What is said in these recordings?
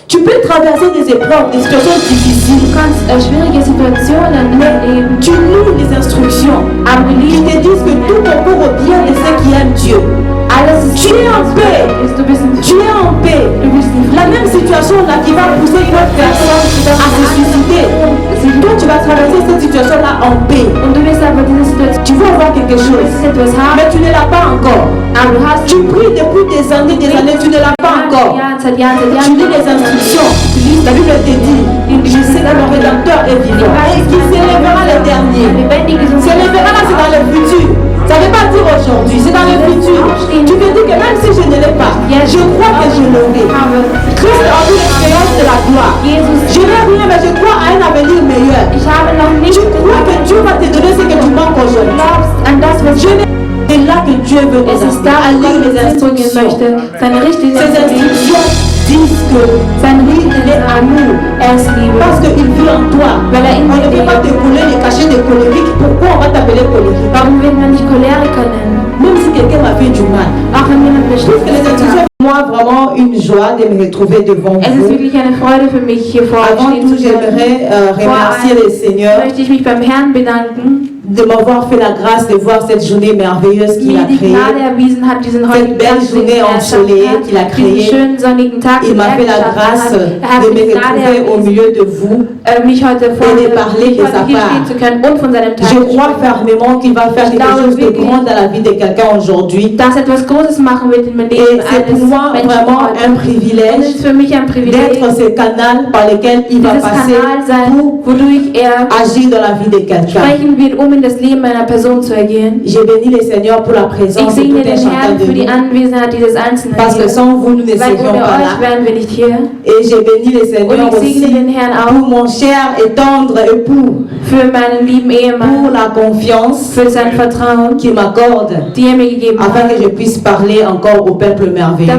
Tu peux traverser des épreuves, des situations difficiles. Du kannst schwierige Situationen erleben. Tu lis les instructions qui te disent que tout concourt au bien de ceux qui aiment Dieu. Tu es en paix. Tu es en paix. La même situation là qui va pousser une autre personne à se suicider. Toi, tu vas traverser cette situation là en paix. Tu vas avoir quelque chose, mais tu ne l'as pas encore. Tu pries depuis des années, tu ne l'as pas encore. Tu lis les instructions. La Bible te dit, je sais que le Rédempteur est vivant et qu'il s'élèvera le dernier. S'élèvera là, c'est dans le futur. Ça ne veut pas dire aujourd'hui, c'est dans le futur. Tu te dis que même si je ne l'ai pas, je crois que je l'aurai. Christ a eu l'expérience de la gloire. Je n'ai rien, mais je crois à un avenir meilleur. Tu crois que Dieu va te donner ce que tu manques aujourd'hui. C'est là que Dieu veut nous amener les instructions. Ces instructions disent que il est à nous parce qu'il vit en toi. On ne peut pas te couler les cachets de colérique. Pourquoi on va t'appeler colérique? Même si quelqu'un m'a fait du mal. Je trouve que les instructions pour moi vraiment une joie de me retrouver devant vous. Avant tout, j'aimerais remercier le Seigneur de m'avoir fait la grâce de voir cette journée merveilleuse qu'il a créée, cette belle journée ensoleillée qu'il a créée. Il m'a fait la grâce de me retrouver au milieu de vous et de parler de sa part. Je crois fermement qu'il va faire quelque chose de grand dans la vie de quelqu'un aujourd'hui. Et c'est pour moi vraiment un privilège d'être ce canal par lequel il va passer pour agir dans la vie de quelqu'un. In das Leben einer Person zu ergehen. J'ai béni le Seigneur pour la présence de tout un chacun de nous. Parce que sans vous, nous ne serions pas là. Et j'ai béni le Seigneur aussi pour mon cher et tendre époux. Pour la confiance qu'il m'accorde. Afin que je puisse parler encore au peuple merveilleux.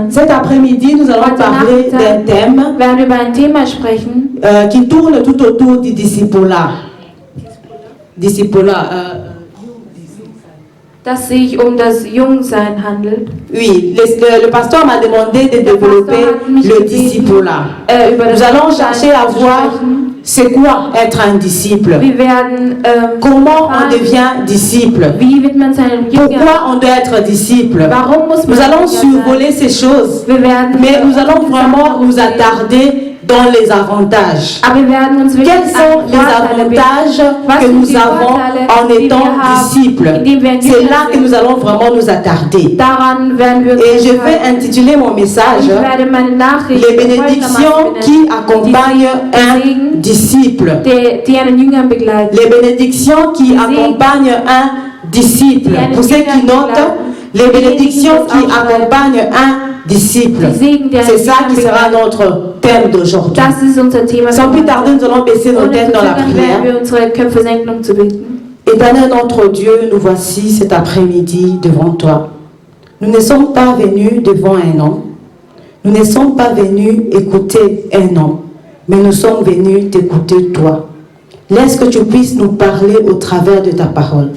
Cet après-midi, nous allons parler d'un thème qui tourne tout autour du discipulat. Dass sich das Jungsein handelt. Oui, le pasteur m'a demandé de développer le discipulat. Nous allons chercher à voir c'est quoi être un disciple. Comment on devient disciple. Pourquoi on doit être disciple. Nous allons survoler ces choses, mais nous allons vraiment nous attarder dans les avantages. Quels sont les avantages que nous avons en étant disciples? C'est là que nous allons vraiment nous attarder. Et je vais intituler mon message les bénédictions qui accompagnent un disciple. Les bénédictions qui accompagnent un disciple. Pour ceux qui notent, les bénédictions qui accompagnent un disciple. C'est ça qui sera notre thème d'aujourd'hui. Sans plus tarder, nous allons baisser nos têtes dans la prière. Éternel notre Dieu, nous voici cet après-midi devant toi. Nous ne sommes pas venus devant un homme. Nous ne sommes pas venus écouter un homme. Mais nous sommes venus t'écouter toi. Laisse que tu puisses nous parler au travers de ta parole.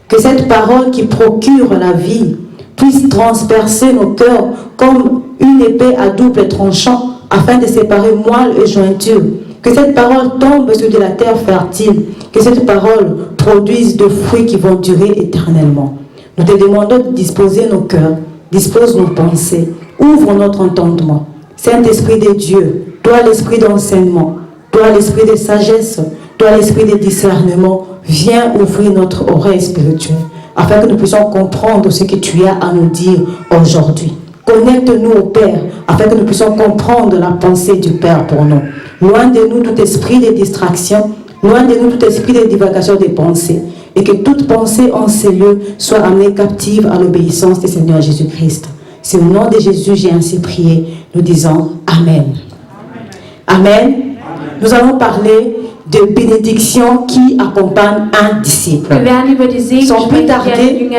Que cette parole qui procure la vie puisse transpercer nos cœurs comme une épée à double tranchant afin de séparer moelle et jointure. Que cette parole tombe sur de la terre fertile. Que cette parole produise de fruits qui vont durer éternellement. Nous te demandons de disposer nos cœurs, dispose nos pensées, ouvre notre entendement. Saint-Esprit de Dieu, toi l'esprit d'enseignement, toi l'esprit de sagesse, toi l'esprit de discernement, viens ouvrir notre oreille spirituelle afin que nous puissions comprendre ce que tu as à nous dire aujourd'hui. Connecte-nous au Père afin que nous puissions comprendre la pensée du Père pour nous. Loin de nous tout esprit de distraction, loin de nous tout esprit de divagation des pensées, et que toute pensée en ces lieux soit amenée captive à l'obéissance du Seigneur Jésus-Christ. C'est au nom de Jésus j'ai ainsi prié. Nous disons Amen. Amen. Amen. Nous allons parler de bénédictions qui accompagnent un disciple. Sans plus tarder,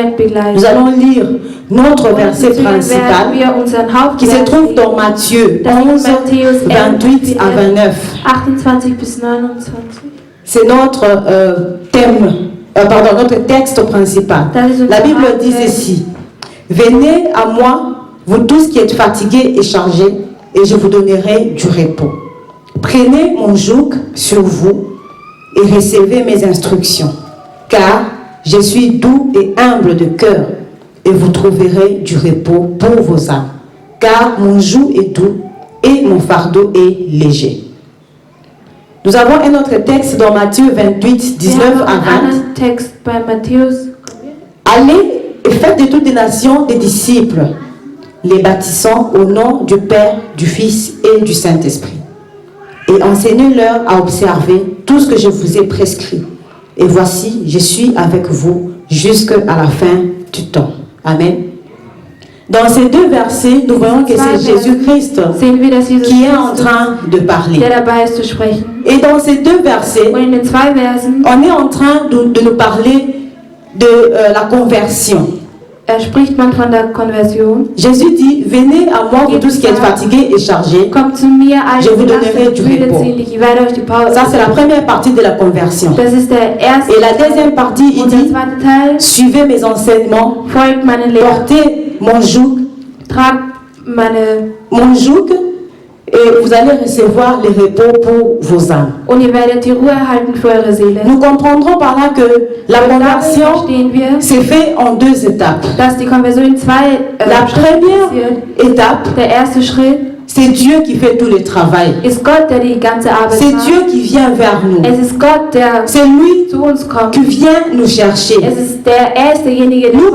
nous allons lire notre verset principal qui se trouve dans Matthieu 11, 28 à 29. C'est notre notre texte principal. La Bible dit ceci: Venez à moi, vous tous qui êtes fatigués et chargés, et je vous donnerai du repos. Prenez mon joug sur vous et recevez mes instructions, car je suis doux et humble de cœur, et vous trouverez du repos pour vos âmes. Car mon joug est doux et mon fardeau est léger. Nous avons un autre texte dans Matthieu 28, 19 à 20. Allez et faites de toutes les nations des disciples, les baptisant au nom du Père, du Fils et du Saint-Esprit. Et enseignez-leur à observer tout ce que je vous ai prescrit. Et voici, je suis avec vous jusqu'à la fin du temps. Amen. Dans ces deux versets, nous voyons que c'est Jésus-Christ qui est en train de parler. Et dans ces deux versets, on est en train de nous parler de la conversion. Spricht man von der Konversion. Jésus dit, venez à moi vous tous qui êtes fatigués et chargés, je vous donnerai du repos. Ça c'est la première partie de la conversion. Et la deuxième partie, il dit, suivez mes enseignements, portez mon joug, et vous allez recevoir le repos pour vos âmes. Nous comprendrons par là que la conversion s'est faite en deux étapes. La première étape, c'est Dieu qui fait tout le travail. C'est Dieu qui vient vers nous. C'est lui qui vient nous chercher.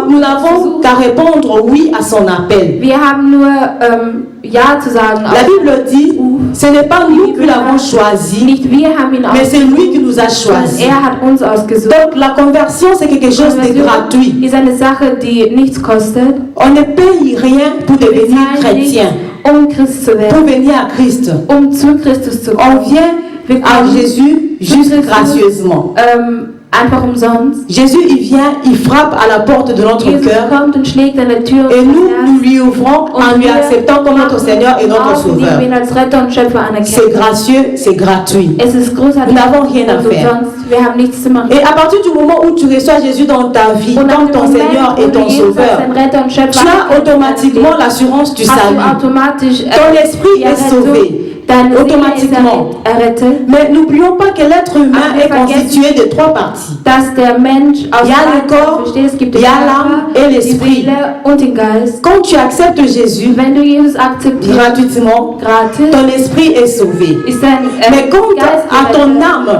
Nous n'avons qu'à répondre oui à son appel. La Bible dit, ce n'est pas nous qui l'avons choisi, mais c'est lui qui nous a choisi. Donc la conversion, c'est quelque chose de gratuit. On ne paye rien pour devenir chrétien, pour venir à Christ. On vient à Jésus juste gracieusement. Jésus, il vient, il frappe à la porte de notre cœur et nous lui ouvrons en lui acceptant comme notre Seigneur et notre Sauveur. C'est gracieux, c'est gratuit. Nous n'avons rien à faire. Et à partir du moment où tu reçois Jésus dans ta vie, comme ton Seigneur et ton Sauveur, tu as automatiquement l'assurance du salut. Ton esprit est sauvé. Automatiquement. Mais n'oublions pas que l'être humain est constitué de trois parties. Il y a le corps, il y a l'âme et l'esprit. Quand tu acceptes Jésus gratuitement, ton esprit est sauvé. Mais quant à ton âme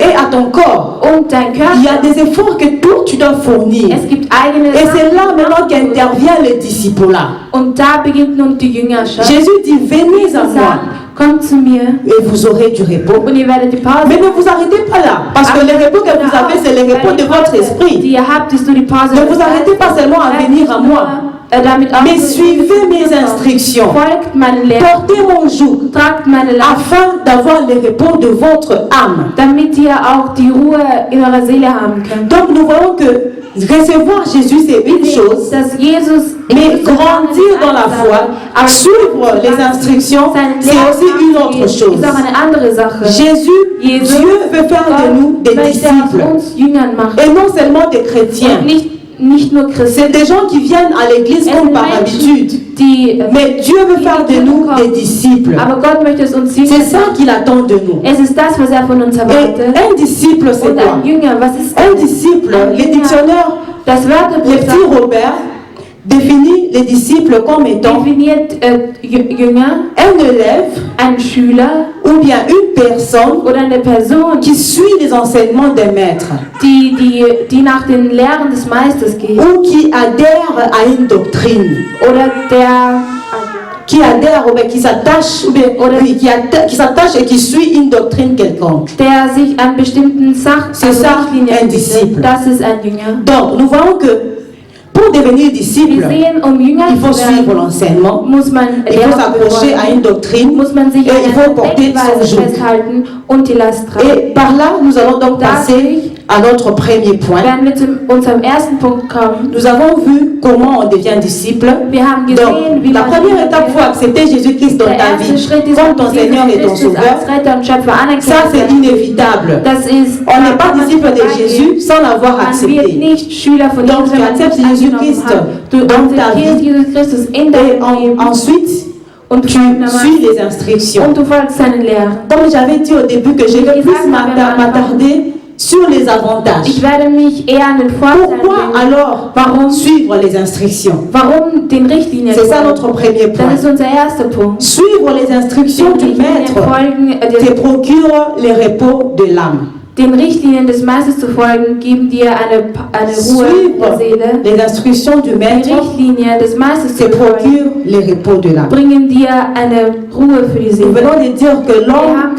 et à ton corps, il y a des efforts que toi tu dois fournir. Et c'est là maintenant qu'intervient le disciple-là. Jésus dit, venez à moi. Et vous aurez du repos. Mais ne vous arrêtez pas là. Parce que le repos que vous avez, c'est le repos de votre esprit. Ne vous arrêtez pas seulement à venir à moi. Mais suivez mes instructions. Portez mon joug afin d'avoir le repos de votre âme. Donc nous voyons que recevoir Jésus c'est une chose, mais grandir dans la foi, suivre les instructions, c'est aussi une autre chose. Jésus, Dieu veut faire de nous des disciples et non seulement des chrétiens. C'est des gens qui viennent à l'église comme par habitude. Mais Dieu veut faire de nous des disciples. C'est ça qu'il attend de nous. Et un disciple, c'est quoi? Un disciple, le dictionnaire, le petit Robert définit les disciples comme étant un élève ou bien une personne qui suit les enseignements des maîtres ou qui adhère à une doctrine qui adhère ou bien qui s'attache qui s'attache et qui suit une doctrine quelconque. C'est ça un disciple. Donc nous voyons que pour devenir disciple, il faut suivre l'enseignement, il faut s'accrocher à une doctrine et il faut porter son joug. Et par là, nous allons donc passer à notre premier point. werden wir zu unserem ersten Punkt kommen. Nous avons vu comment on devient disciple. Wir haben gesehen, Donc, wie la man première étape pour accepter Jésus-Christ dans ta vie comme ton Seigneur et ton Sauveur, ça c'est inévitable. On n'est pas disciple de Jésus sans l'avoir accepté. Donc tu acceptes Jésus-Christ dans ta vie et ensuite tu suis les instructions. Comme j'avais dit au début que je vais plus m'attarder sur les avantages. Pourquoi alors suivre les instructions? C'est ça notre premier point. Suivre les instructions du Maître te procure les repos de l'âme. Den Richtlinien des Meisters zu folgen, geben dir eine Ruhe der Seele. Les instructions du Maître Die Richtlinien des Meisters te procure les repos de l'âme. Bringen dir eine Ruhe für die Seele. Nous venons de dire que l'homme a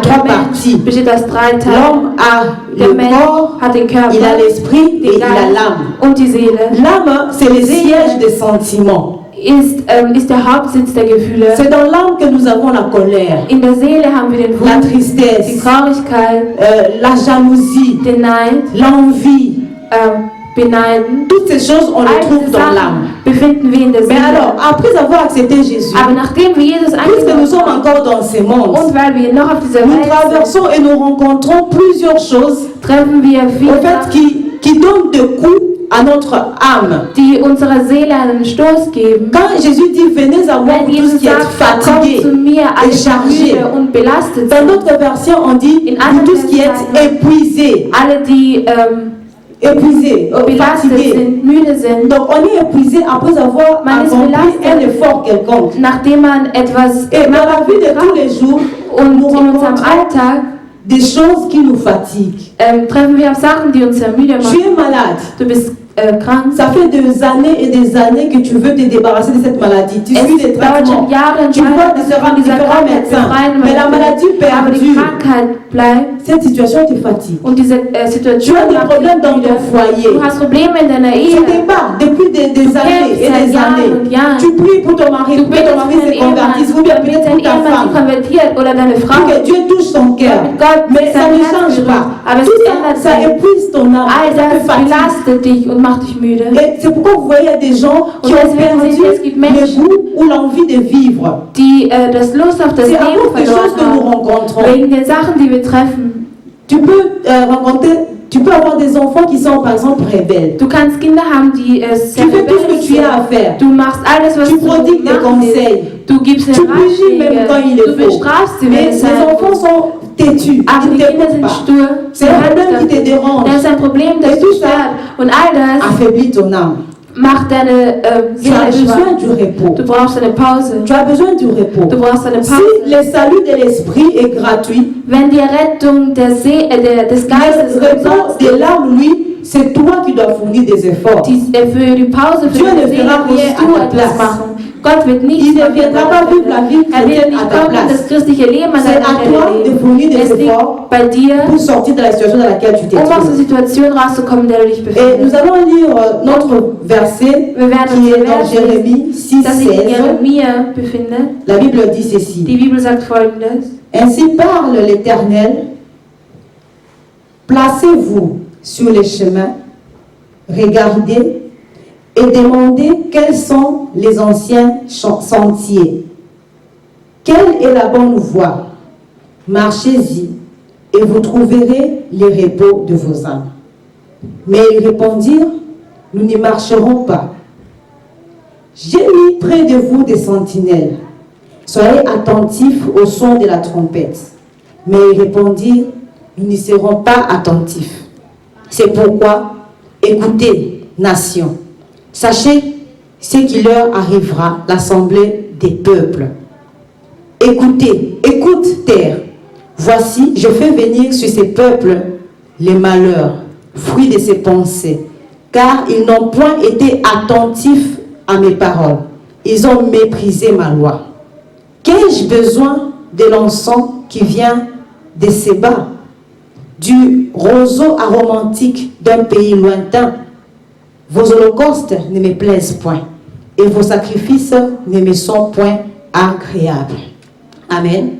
trois parties. Besteht aus 3 Teilen. L'homme a le corps, hat den Körper, il a l'esprit et il a l'âme. Und die Seele. L'âme, c'est le siège des sentiments. Ist der Hauptsitz der Gefühle. C'est dans l'âme que nous avons la colère, in der Seele haben wir den Wut, la tristesse, die Traurigkeit, la jalousie, den Neid, l'envie. Beneiden. Toutes ces choses, on les trouve dans l'âme. Befinden wir in der Seele. Mais alors, après avoir accepté Jésus, aber nachdem wir Jesus puisque nous sommes encore dans ce monde, und weil wir noch auf dieser nous Welt traversons et nous rencontrons plusieurs choses treffen wir viele, en fait, qui donnent des coups à notre âme. Die unserer Seele einen Stoß geben. Quand Jésus dit venez à moi vous tous qui êtes fatigués et chargés, und belastet dans notre version on dit vous tous qui êtes épuisés. Alle die épuisés, fatigués. Sind, müde sind. Donc on est épuisé après avoir accompli un effort quelconque. Nachdem man etwas et dans la vie de tous les jours, nous rencontrons des choses qui nous fatiguent. Treffen wir auf Sachen, die uns müde machen. Tu es malade. Du bist krank. Ça fait des années et des années que tu veux te débarrasser de cette maladie. Tu suis des traitements. Tu vois différents médecins. Mais la maladie perdure. Cette situation te fatigue. Tu as des problèmes dans ton foyer. Tu te bats depuis des années et des années. Tu pries pour ton mari, pour que ton mari se convertisse, ou bien peut-être pour ta femme. Pour que Dieu touche son cœur. Mais ça ne change pas. Tout ça épuise ton âme. Ça te fatigue. Macht dich müde. Et c'est pourquoi vous voyez des gens qui ont perdu le goût ou l'envie de vivre. Die das Lust auf das Leben verloren choses que nous rencontrons. Wegen den Sachen, die wir treffen. Tu peux avoir des enfants qui sont par exemple rebelles. Du kannst Kinder haben, die tu fais tout ce que tu as à faire. Du machst alles, was tu prodigues des conseils. Du gibst tu punis même quand il le faut. Mais les enfants sont têtus. C'est un problème qui te dérange. Das ist ein Problem, das dich stört. Und all das affaiblit ton âme. Macht deine tu as besoin du repos. Du brauchst eine Pause. Tu as besoin du repos. Du brauchst eine Pause. Si le salut de l'esprit est gratuit, wenn die Rettung des Geistes le repos de l'âme, lui, c'est toi qui dois fournir des efforts. Für die Pause für Dieu die ne Seele fera rien du à ta etwas place. machen. Gott wird nicht il ne viendra pas vivre la vie chrétienne à ta place. Das christliche Leben c'est à toi de fournir des efforts bei dir, pour sortir de la situation dans laquelle tu te trouves. Aus der Situation rauszukommen, in der du dich befindest. Et nous allons lire notre verset qui est dans Jérémie 6,16. La Bible dit ceci. Die Bibel sagt Folgendes. Ainsi parle l'Éternel. Placez-vous sur les chemins, regardez et demandez quels sont les anciens sentiers. Quelle est la bonne voie? Marchez-y et vous trouverez les repos de vos âmes. Mais ils répondirent, nous n'y marcherons pas. J'ai mis près de vous des sentinelles. Soyez attentifs au son de la trompette. Mais ils répondirent, nous n'y serons pas attentifs. C'est pourquoi, écoutez, nation, sachez ce qui leur arrivera, l'assemblée des peuples. Écoutez, écoute terre. Voici, je fais venir sur ces peuples les malheurs, fruits de ces pensées, car ils n'ont point été attentifs à mes paroles. Ils ont méprisé ma loi. Qu'ai-je besoin de l'encens qui vient de Séba, du roseau aromatique d'un pays lointain? Vos holocaustes ne me plaisent point, et vos sacrifices ne me sont point agréables. Amen.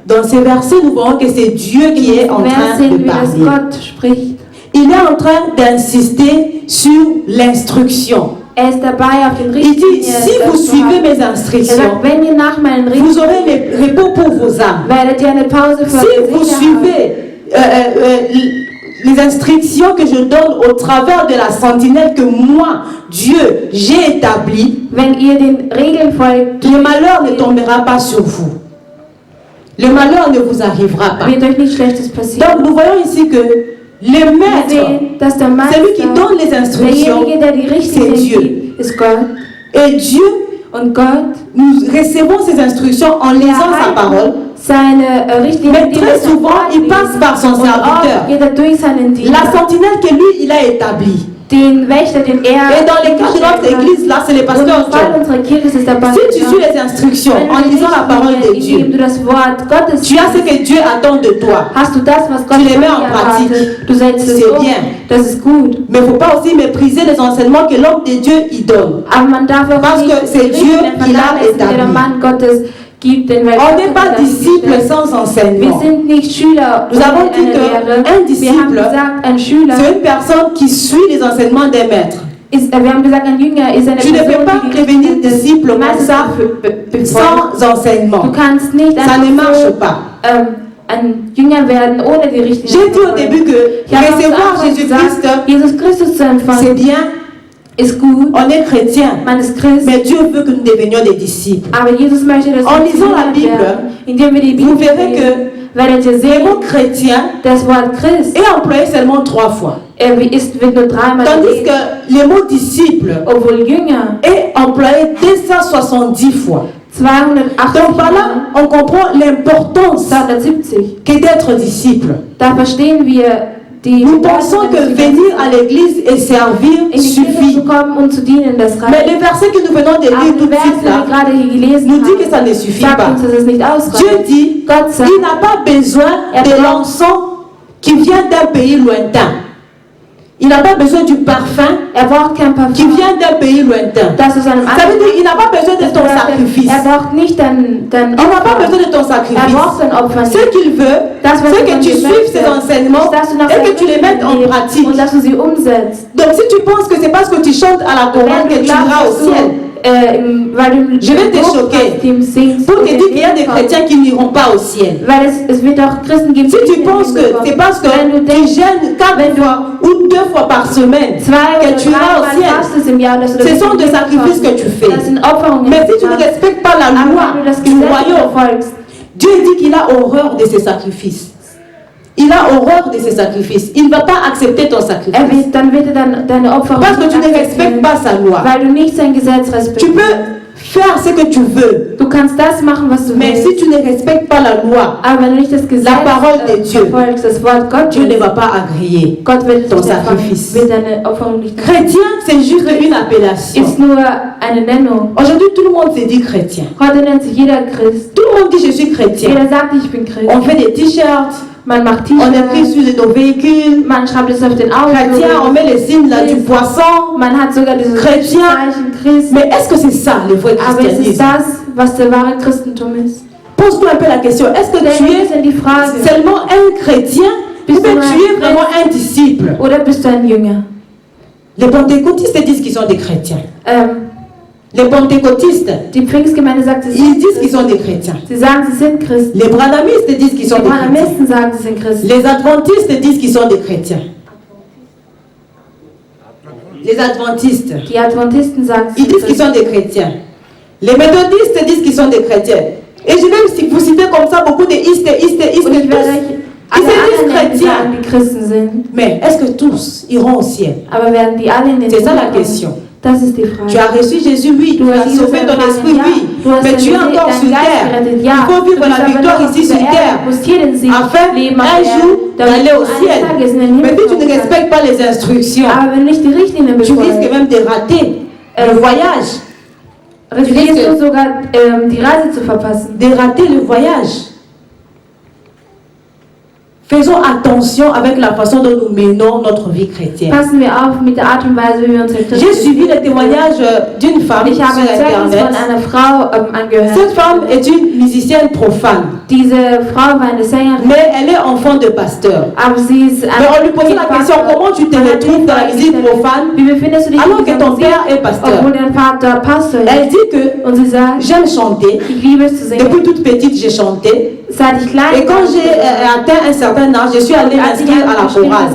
dans ces versets, nous voyons que c'est Dieu qui est en train de parler. Il est en train d'insister sur l'instruction. Il dit, si vous suivez mes instructions, vous aurez le repos pour vos âmes. Si vous suivez les instructions que je donne au travers de la sentinelle que moi, Dieu, j'ai établie, le malheur ne tombera pas sur vous. Le malheur ne vous arrivera pas. Donc nous voyons ici que le maître, celui qui donne les instructions, c'est Dieu. Et Dieu, nous recevons ces instructions en lisant sa parole. Mais très souvent, il passe par son serviteur. La sentinelle que lui, il a établie. Et dans les cas de notre église, là, c'est le pasteur John. Si tu suis les instructions en lisant la parole de Dieu, tu as ce que Dieu attend de toi. Tu les mets en pratique. C'est bien. Mais il ne faut pas aussi mépriser les enseignements que l'homme de Dieu y donne. Parce que c'est Dieu qui l'a établi. On n'est pas disciple sans enseignement. Nous avons dit qu'un disciple, c'est une personne qui suit les enseignements des maîtres. Tu ne peux pas devenir disciple comme ça sans enseignement. Ça ne marche pas. J'ai dit au début que recevoir Jésus-Christ, c'est bien. On est chrétien, mais Dieu veut que nous devenions des disciples. En lisant la Bible, vous verrez que le mot chrétien est employé seulement 3 fois. Tandis que le mot disciple est employé 270 fois. Donc par là, on comprend l'importance que d'être disciple. Nous pensons que venir à l'église et servir suffit. Mais le verset que nous venons de lire tout de suite là, nous dit que ça ne suffit pas. Dieu dit qu'il n'a pas besoin de l'encens qui vient d'un pays lointain. Il n'a pas besoin du parfum qui vient d'un pays lointain. Ça veut dire qu'il n'a pas besoin de ton sacrifice. Il n'a pas besoin de ton sacrifice. Ce qu'il veut, c'est que tu suives ses enseignements et que tu les mettes en pratique. Donc si tu penses que c'est parce que tu chantes à la chorale que tu iras au ciel, je vais te choquer pour te dire qu'il y a des chrétiens qui n'iront pas au ciel. Si tu penses que c'est parce que tu gênes 4 fois ou 2 fois par semaine que tu iras au ciel, ce sont des sacrifices que tu fais. Mais si tu ne respectes pas la loi du royaume, Dieu dit qu'il a horreur de ces sacrifices. Il a horreur de ces sacrifices. Il ne va pas accepter ton sacrifice. Parce que tu ne respectes pas sa loi. Tu peux faire ce que tu veux. Mais si tu ne respectes pas la loi, la parole de Dieu, Dieu ne va pas agréer ton sacrifice. Chrétien, c'est juste une appellation. Aujourd'hui, tout le monde se dit chrétien. Tout le monde dit je suis chrétien. On fait des t-shirts. On écrit sur nos véhicules. Chrétien, on met les signes là du poisson. Chrétien. Mais est-ce que c'est ça le vrai christianisme? Pose-toi un peu la question. Est-ce que tu es seulement un chrétien ou bien tu es vraiment un disciple? Les pentecôtistes disent qu'ils sont des chrétiens. Les pentecôtistes, ils disent qu'ils sont des chrétiens. Les branhamistes disent qu'ils sont des chrétiens. Les adventistes disent qu'ils sont des chrétiens. Les adventistes, ils disent qu'ils sont des chrétiens. Les méthodistes disent qu'ils sont des chrétiens. Et je vais vous citer comme ça beaucoup de istes. Ils se disent chrétiens. Mais est-ce que tous iront au ciel? C'est ça la question. Tu as reçu Jésus, oui. Tu as sauvé ton esprit, oui. Mais tu es encore sur terre. Il faut vivre la victoire ici sur terre afin un jour d'aller au ciel. Mais si tu ne respectes pas les instructions, tu risques même de rater le voyage. Tu risques de rater le voyage. Faisons attention avec la façon dont nous menons notre vie chrétienne. J'ai suivi le témoignage d'une femme sur Internet. Cette femme est une musicienne profane. Diese Frau war eine Sängerin. Mais elle est enfant de pasteur. Aber sie ist Mais on lui posait la question, comment tu te retrouves dans la musique profane Wie befindest du dich alors que in ton dieser père Musik, est pasteur? obwohl dein Vater Pastor Elle ist? dit que Und sie sagt, j'aime chanter. ich liebe es zu singen. Depuis toute petite, j'ai chanté. Seit ich klein Et quand j'ai atteint un certain âge, je suis allée m'inscrire à la chorale.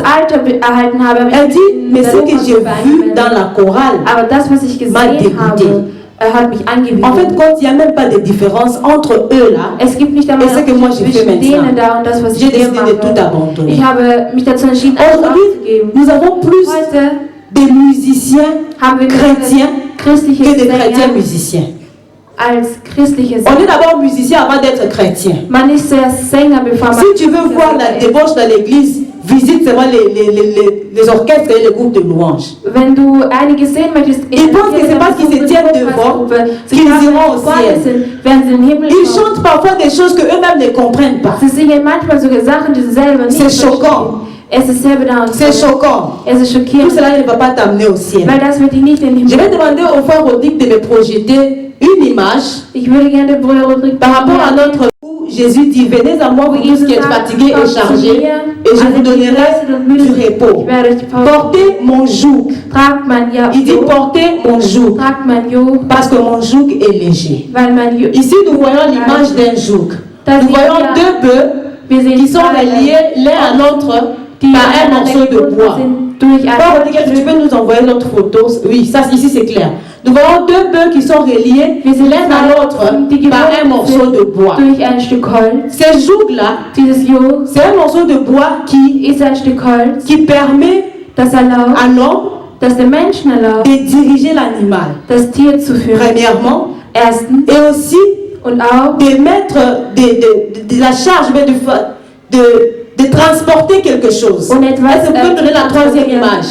erhalten habe, Elle dit, mais ce que j'ai vu dans la chorale aber das, was ich m'a gesehen habe, dégoûté. hat mich angewidert. En fait, quand il n'y a même pas de différence entre eux là, Es gibt nicht einmal et ce que moi j'ai fait zwischen denen maintenant, da und das, was j'ai ich hier décidé de tout mache. abandonner. Ich habe mich dazu entschieden, alles Aujourd'hui, aufzugeben. nous avons plus Heute de musiciens haben wir chrétiens christliche que de chrétiens Sänger musiciens. als christliche On est Sänger. d'abord musicien avant d'être chrétien. Man ist zuerst Sänger, bevor man... Si tu veux voir la débauche dans l'église, visite seulement les orchestres et les groupes de louanges. Wenn du einige sehen möchtest, Ils pensent que c'est parce qu'ils se tiennent devant qu'ils iront au ciel. Ils chantent parfois des choses qu'eux-mêmes ne comprennent pas. Sie singen manchmal sogar Sachen, die sie selber nicht C'est verstehen. choquant. Es ist sehr bedauerlich. C'est choquant. Es ist Tout schockierend, cela ne va pas t'amener au ciel. weil das wird dich nicht in den Je Himmel. vais demander au frère Rodrigue de me projeter une image Ich würde gerne den Bruder Rodrigue par rapport à notre où Jésus dit, venez à moi, vous tous qui êtes fatigués et chargés, et je vous donnerai du repos. Portez mon joug. Tragt mein Il dit, Joch, portez mon joug, tragt mein Joch, parce que mon joug est léger. weil mein Joch... Ici, nous voyons l'image d'un joug. Nous voyons deux bœufs qui sont reliés l'un à l'autre par un morceau de bois. Frère Rodrigue, tu peux nous envoyer notre photo? Oui, ça ici c'est clair. Nous voyons deux bœufs qui sont reliés l'un à l'autre par un morceau de bois. durch ein Stück Holz. Ces jougs-là, Dieses Joch c'est un morceau de bois ist ein Stück Holz, qui permet das erlaubt, à l'homme dass der Menschen erlaubt, de diriger l'animal, das Tier zu führen. premièrement, Erstens. et aussi Und auch de mettre de la charge, mais de transporter quelque chose. Und etwas, Est-ce que vous pouvez donner la troisième image?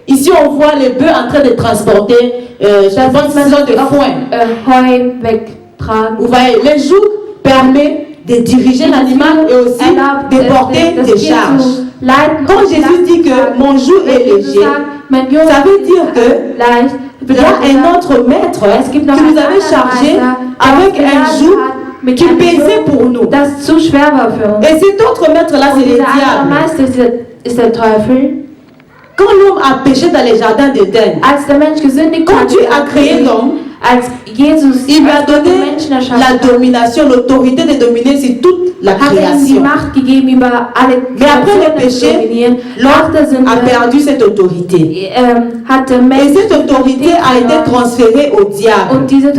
Ici, on voit les bœufs en train de transporter, je pense, ce genre de foin. Heu wegtragen. Vous voyez, le joug permet de diriger l'animal et aussi de porter des charges. Quand Jésus dit que mon joug est léger, ça veut dire que il y a un autre maître qui nous avait chargé avec un joug qui pesait pour nous. Das zu schwer war für uns. Et cet autre maître-là, c'est le Dieser andere diable. Meister ist der Teufel. Quand l'homme a péché dans les jardins d'Éden, Als der Mensch gesündigt quand hat, Dieu a créé l'homme, als Jesus il lui a als Gott den donné Menschen erschaffen la hat, domination, l'autorité de dominer sur toute la hat er ihm die création. Macht gegeben, über alle Mais après le Kreationen zu péché, dominieren. Nach der l'homme a Sünde perdu cette autorité. hat der Et Mensch cette autorité a été transférée au diable. und diese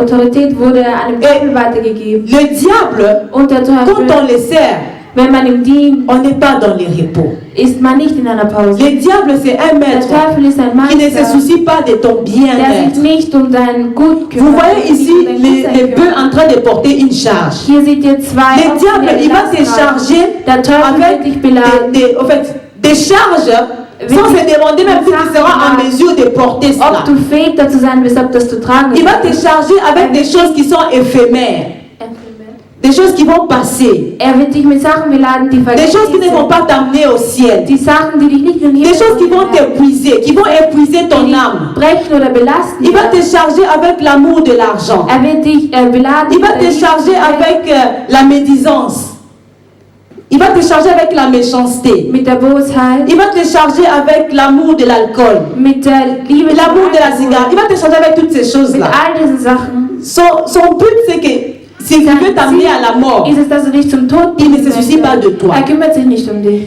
Autorität wurde einem Teufel weitergegeben. Le diable, Und der quand Teufel, on le sert, wenn man ihm dient, on n'est pas dans les repos. ist man nicht in einer Pause. Le diable, c'est un Der maître Teufel ist ein qui ne se Meister, soucie pas de ton der bien-être. sich nicht um dein Gut kümmert. Vous voyez ici nicht um dein les Gutsein bœufs kümmert. en train de porter une charge. Hier seht ihr zwei Le Ochsen, diable, die il va Last te tragen. charger Der Teufel wird avec dich beladen. des charges sans se demander même si tu seras en mesure de porter cela. Ob du fähig dazu sein wirst, ob das du tragen Il va te kannst. charger avec des choses qui sont éphémères, des choses qui vont passer, Er wird dich mit Sachen beladen, die des choses qui vergänglich ne vont sind. pas t'amener au ciel, Die Sachen, die dich nicht in den des Himmel choses qui vont bringen werden, t'épuiser, qui vont épuiser ton die dich âme. brechen oder belasten Il va te werden. charger avec l'amour de l'argent. Er wird dich beladen. Il va mit der te charger Liebe, avec la médisance. Il va te charger avec la méchanceté. mit der Bosheit, Il va te charger avec l'amour de l'alcool, mit der Liebe, l'amour de la zum cigarette. Il va te charger avec toutes ces mit choses-là. all diesen Sachen. Son but, c'est que s'il veut t'amener à la mort, Ist es, dass du dich zum Tod il ne bringen se soucie pas de möchte. toi. Er kümmert sich nicht um dich.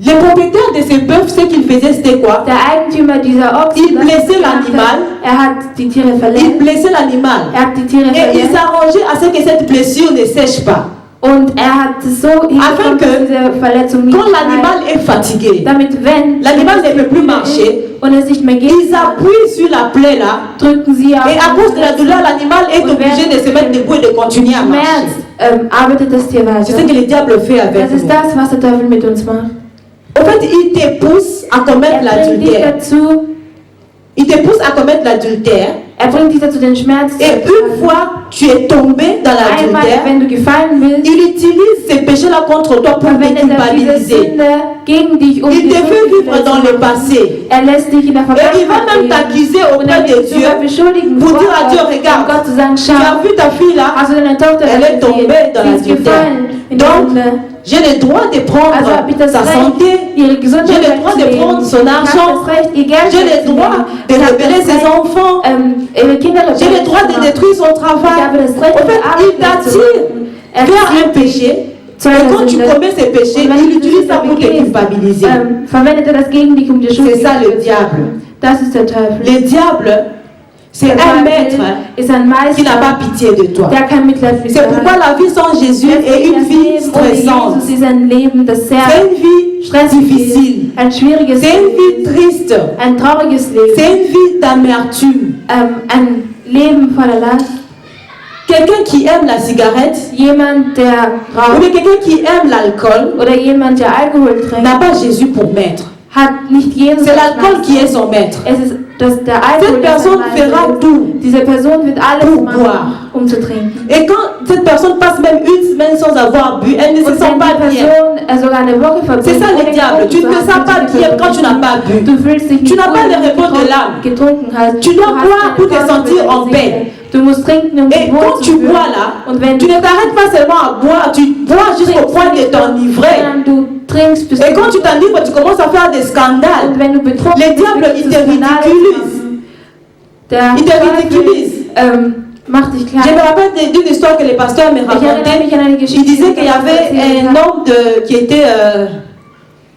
Le propriétaire de ces bœufs, ce qu'il faisait, c'était quoi? Der Eigentümer dieser Ochsen, Il das blessait gemacht hat, l'animal. er hat die Tiere Il verletzt. blessait l'animal. Er hat die Tiere Et il verletzt. s'arrangeait à ce que cette blessure ne sèche pas. Und er hat es so hinbekommen, que dass diese Verletzung nicht Quand heilt. l'animal est fatigué, Damit, wenn l'animal ne peut plus marcher, und es nicht mehr geht, ils appuient sur la plaie là. drücken sie auf Et à cause de la douleur, l'animal est Und obligé de se mettre debout et de continuer à marcher. Schmerz arbeitet das Tier C'est ce weiter. que le diable fait avec Das ist nous. das, was der Teufel mit uns macht. En fait, il te pousse à commettre Er bringt dich l'adultère. dazu, Il te pousse à commettre l'adultère. er bringt dich dazu, den Schmerz zu Et une fois tu es tombé dans Einmal, l'adultère, wenn du gefallen bist, il utilise ces péchés-là contre toi pour te verwendet er diese culpabiliser. Sünde gegen dich, um Il dich te fait vivre zu dans le machen. passé. Er lässt dich in der Et il va Vergangenheit même leben. t'accuser Und er auprès de wird dich sogar Dieu beschuldigen pour vor dire à Dieu, Gott. regarde, Gott zu sagen, tu as vu ta fille là, elle est tombée dans l'adultère. Donc, j'ai le droit de prendre sa santé, j'ai le droit de prendre son argent, j'ai le droit de révéler ses enfants, j'ai le droit de détruire son travail. En fait, il t'attire vers un péché. Et quand tu commets ces péchés, il utilise ça pour te culpabiliser. C'est ça le diable. Le diable, c'est un maître qui n'a pas pitié de toi. C'est pourquoi la vie sans Jésus est une vie stressante. C'est une vie difficile. C'est une vie triste. C'est une vie d'amertume. Quelqu'un qui aime la cigarette, ou quelqu'un qui aime l'alcool, n'a pas Jésus pour maître. C'est l'alcool qui est son maître. Cette personne fera tout pour boire. Et quand cette personne passe même une semaine sans avoir bu, elle ne se sent pas bien. C'est ça le diable. Tu ne te sens pas bien quand tu n'as pas bu. Tu n'as pas le repos de l'âme. Tu dois boire pour te sentir en paix. Et quand tu bois là, tu ne t'arrêtes pas seulement à boire, tu bois jusqu'au point de t'enivrer. Et quand tu t'enivres, tu commences à faire des scandales. Le diable, il te ridiculise. Il te ridiculise. Je me rappelle d'une histoire que les pasteurs me racontaient. Il disait qu'il y avait un homme qui était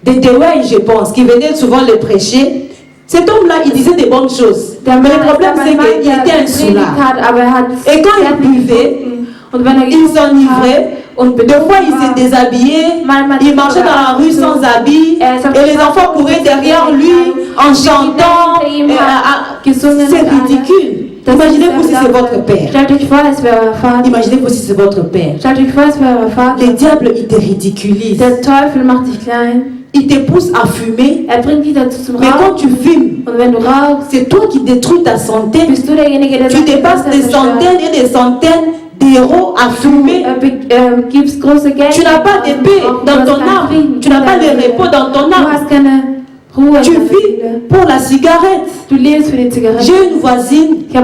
de Dewey, je pense, qui venait souvent le prêcher. Cet homme-là, il disait des bonnes choses. Mais le problème, c'est qu'il était un soulard. Et quand il buvait, il s'enivrait. Des fois, il s'est déshabillé. Il marchait dans la rue sans habit. Et les enfants couraient derrière lui en chantant. C'est ridicule. Imaginez-vous si c'est votre père. Imaginez-vous si c'est votre père. Le diable, il te ridiculise. Il te pousse à fumer. Mais quand tu fumes, c'est toi qui détruis ta santé. Tu dépasses des centaines et des centaines d'euros à fumer. Tu n'as pas de paix dans ton âme. Tu n'as pas de repos dans ton âme. Tu vis pour la cigarette. J'ai une voisine, je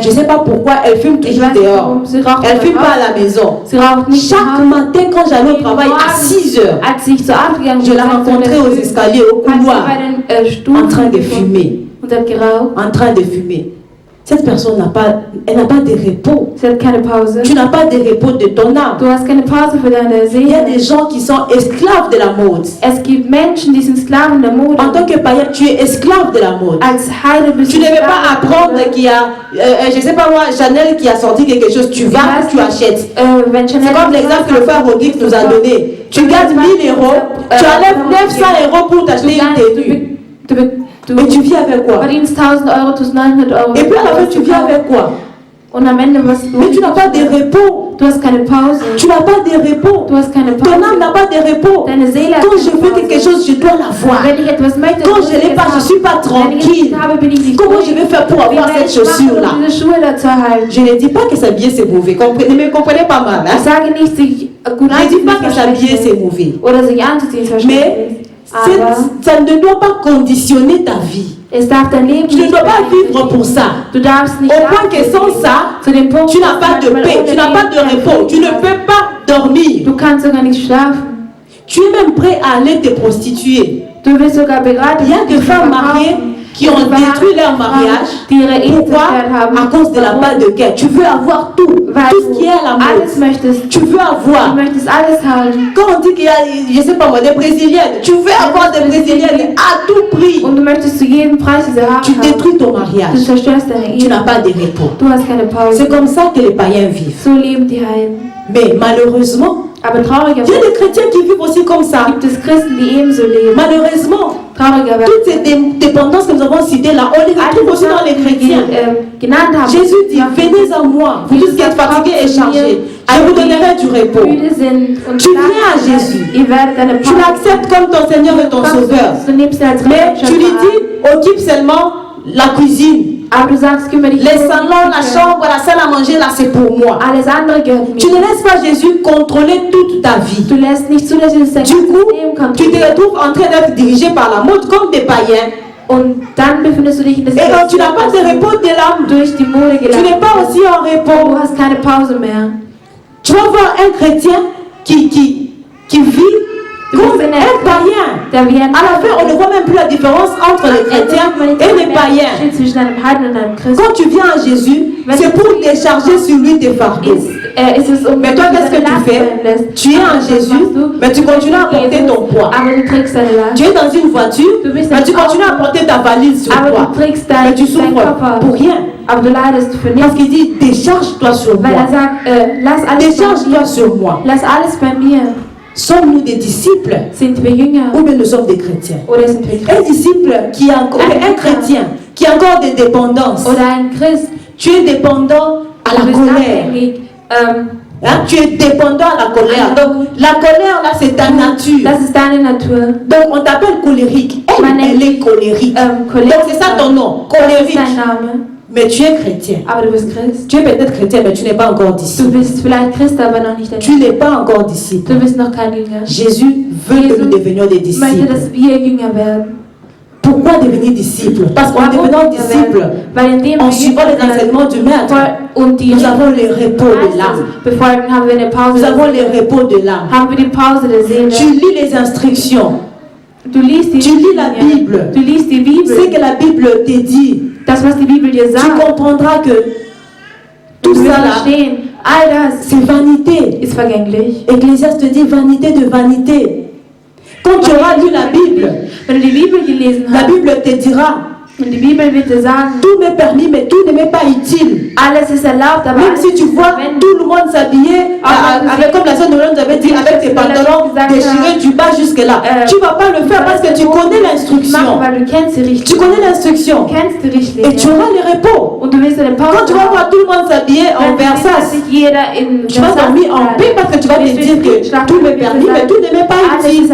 ne sais pas pourquoi, elle fume toujours dehors. Elle ne fume pas à la maison. Chaque matin, quand j'allais au travail à 6 heures, je la rencontrais aux escaliers, au couloir, en train de fumer. En train de fumer. Cette personne n'a pas de repos. Tu n'as pas de repos de ton âme. Il y a des gens qui sont esclaves de la mode. En tant que païen, tu es esclave de la mode. Tu ne veux pas apprendre qu'il y a, je ne sais pas moi, Chanel qui a sorti quelque chose. Tu vas, tu achètes. C'est comme l'exemple que le frère Rodrigue nous a donné. Tu gardes 1000 euros, tu enlèves 900 euros pour t'acheter une tenue. Mais tu vis avec quoi? Et puis à la fin, tu vis avec quoi? Mais tu n'as pas de repos. Tu n'as pas de repos. Ton âme n'a pas de repos. Quand je veux quelque chose, je dois l'avoir. Quand je ne l'ai pas, je ne suis pas tranquille. Comment je vais faire pour avoir cette chaussure-là? Je ne dis pas que s'habiller c'est mauvais. Ne me comprenez pas mal. Hein? Je ne dis pas que s'habiller c'est mauvais. Mais ça ne doit pas conditionner ta vie. Tu ne dois pas vivre pour ça. Au point que sans ça, tu n'as pas de paix, tu n'as pas de repos, tu ne peux pas dormir. Tu es même prêt à aller te prostituer. Il y a des femmes mariées qui ont détruit leur mariage. Pourquoi? À cause de la balle de guerre. Tu veux avoir tout. Tout ce qui est à la mode. Tu veux avoir. Quand on dit qu'il y a, je ne sais pas moi, des brésiliennes, tu veux avoir des brésiliennes à tout prix. Tu détruis ton mariage. Tu n'as pas de repos. C'est comme ça que les païens vivent. Mais malheureusement, il y a des chrétiens qui vivent aussi comme ça. Malheureusement, toutes ces dépendances que nous avons citées là, on les retrouve aussi dans les chrétiens. Jésus dit, venez à moi, vous tous qui êtes fatigués et chargés, je vous donnerai du repos. Tu viens à Jésus, tu l'acceptes comme ton Seigneur et ton Sauveur, mais tu lui dis, occupe seulement la cuisine. Les salons, la chambre, la salle à manger, là c'est pour moi. Tu ne laisses pas Jésus contrôler toute ta vie. Du coup, tu te retrouves en train d'être dirigé par la mode comme des païens. Und dann befindest du dich in der Et tu n'as pas de repos de l'âme. durch die Mode Tu n'es pas aussi en Du repos. hast keine Pause mehr. Tu vas voir un chrétien qui vit comme un païen. À la fin, on ne voit même plus la différence entre les chrétiens et les païens. Quand tu viens à Jésus, c'est pour décharger sur lui tes fardeaux. Mais toi, qu'est-ce que tu fais? Tu es en Jésus, mais tu continues à porter ton poids. Tu es dans une voiture, mais tu continues à porter ta valise sur toi. Mais tu souffres pour rien. Parce qu'il dit, décharge-toi sur moi. Décharge-toi sur moi. Lass alles bei mir. Sommes-nous des disciples ou bien nous sommes des chrétiens? Un disciple qui a encore, un chrétien qui a encore des dépendances. Tu es dépendant à la colère. Tu es dépendant à la colère. Donc la colère là c'est ta nature. Donc on t'appelle colérique. Elle est colérique. Donc c'est ça ton nom, colérique. Mais tu es chrétien. Tu es peut-être chrétien, mais tu n'es pas encore disciple. Tu n'es pas encore disciple. Jésus veut que nous devenions des disciples. Pourquoi devenir disciple? Parce qu'en devenant disciple, en suivant les enseignements du Maître, nous avons le repos de l'âme. Nous avons le repos de l'âme. Tu lis les instructions. Tu lis la Bible. C'est que la Bible te dit. Tu comprendras que tout ça là, c'est vanité. Ecclésiaste dit vanité de vanité. Quand tu auras lu la Bible te dira, tout m'est permis, mais tout ne m'est pas utile. Même si tu vois tout le monde s'habiller, avec, comme la sœur de nous avait dit, avec tes pantalons déchirés du bas jusque là, tu ne vas pas le faire parce que tu connais l'instruction. Tu connais l'instruction. Et tu auras le repos. Quand tu vas voir tout le monde s'habiller en Versace, tu vas dormir en paix parce que tu vas te dire que tout m'est permis, mais tout ne m'est pas utile.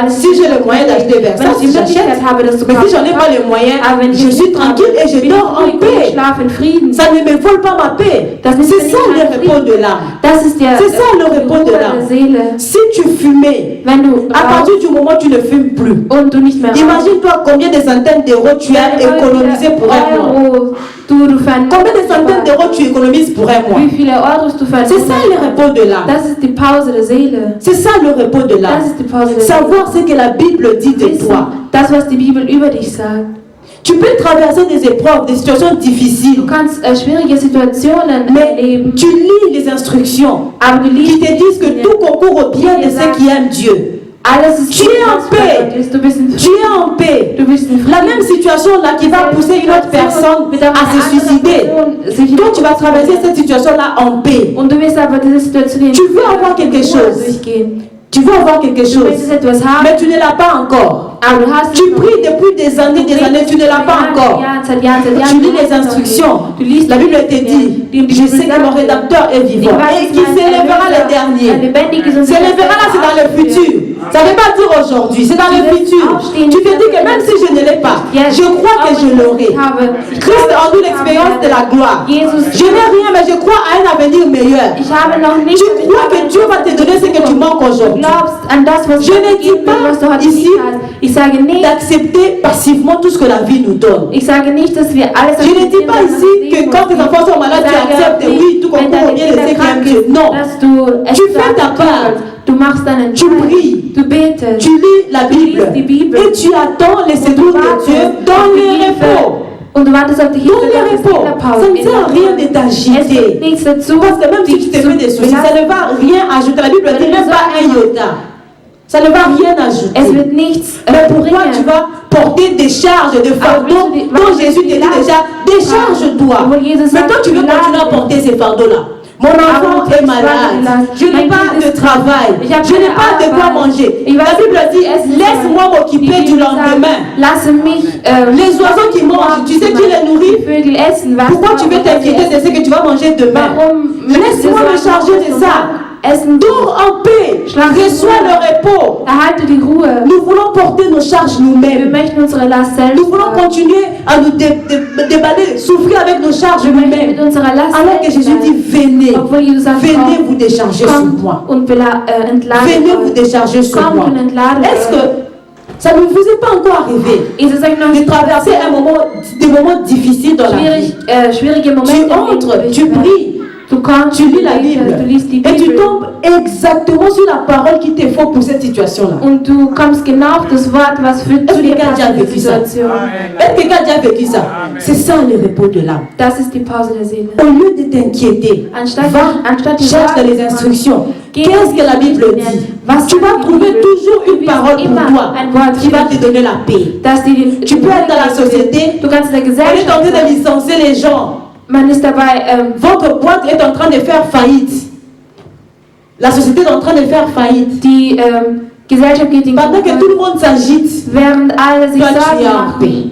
Si j'ai le moyen d'acheter Versace, j'achète. Mais si j'en ai pas les moyens, je suis tranquille et je dors en paix. Ça ne me vole pas ma paix. C'est ça le repos de l'âme. C'est ça le repos de l'âme. Si tu fumais, à partir du moment où tu ne fumes plus, imagine-toi combien de centaines d'euros tu as économisé pour un mois. Combien de centaines d'euros tu économises pour un mois? C'est ça le repos de l'âme. C'est ça le repos de l'âme. Savoir ce que la Bible dit de toi. Tu peux traverser des épreuves, des situations difficiles. Mais tu lis les instructions qui te disent que tout concourt au bien de ceux qui aiment Dieu. Tu es en paix. Tu es en paix. La même situation là qui va pousser une autre personne à se suicider. Toi, tu vas traverser cette situation là en paix. Tu veux avoir quelque chose. Tu veux avoir quelque chose, mais tu ne l'as pas encore. Tu pries depuis des années, tu ne l'as pas encore. Tu lis les instructions. La Bible te dit, je sais que mon rédacteur est vivant et qu'il s'élèvera le dernier. S'élèvera là, c'est dans le futur. Ça ne veut pas dire aujourd'hui, c'est dans le futur. Tu te dis que même si je ne l'ai pas, je crois que je l'aurai. Christ a eu l'expérience de la gloire. Je n'ai rien, mais je crois à un avenir meilleur. Tu crois que Dieu va te donner ce que tu manques aujourd'hui. Je ne dis pas ici d'accepter passivement tout ce que la vie nous donne. Je ne dis pas ici que quand tes enfants sont malades, tu acceptes, oui, tout concourt au bien de ceux qui aiment Dieu. Non. Tu fais ta part. Tu pries, tu lis la Bible et tu attends les secours de Dieu dans le repos. Dans le repos, ça ne sert à rien de t'agiter. Parce que même si tu te fais des soucis, ça ne va rien ajouter. La Bible dit même pas un iota. Ça ne va rien ajouter. Mais pourquoi tu vas porter des charges de fardeaux dont Jésus te dit déjà, décharge-toi. Mais toi tu veux continuer à porter ces fardeaux-là. Mon enfant est malade. Je n'ai pas de travail. Je n'ai pas de quoi manger. La Bible dit, laisse-moi m'occuper du lendemain. Les oiseaux qui mangent, tu sais qui les nourrit? Pourquoi tu veux t'inquiéter de ce que tu vas manger demain? Laisse-moi me charger de ça. Dors en paix. Reçois le repos. Nous voulons porter nos charges nous-mêmes. Nous voulons continuer à nous déballer, souffrir avec nos charges nous-mêmes. Alors que Jésus dit, venez. Venez vous décharger sur moi. Venez vous décharger sur moi. Est-ce que Ça ne vous est pas encore arrivé de traverser des moments difficiles dans la vie. Tu entres, tu pries, tu lis la Bible et tu tombes exactement sur la parole qu'il te faut pour cette situation-là. Und du kommst genau auf das Wort, was für Est-ce que quelqu'un a déjà vécu ça? Est-ce que quelqu'un a déjà vécu ça? C'est ça le repos de l'âme. Das ist die Pause der Seele. Au lieu de t'inquiéter, cherche dans les instructions. Qu'est-ce que la Bible dit? Tu vas trouver toujours une parole pour toi qui va te donner la paix. Tu peux être dans la société, on est en train de licencier les gens. Votre boîte est en train de faire faillite. La société est en train de faire faillite. Pendant que tout le monde s'agite, toi tu es en paix.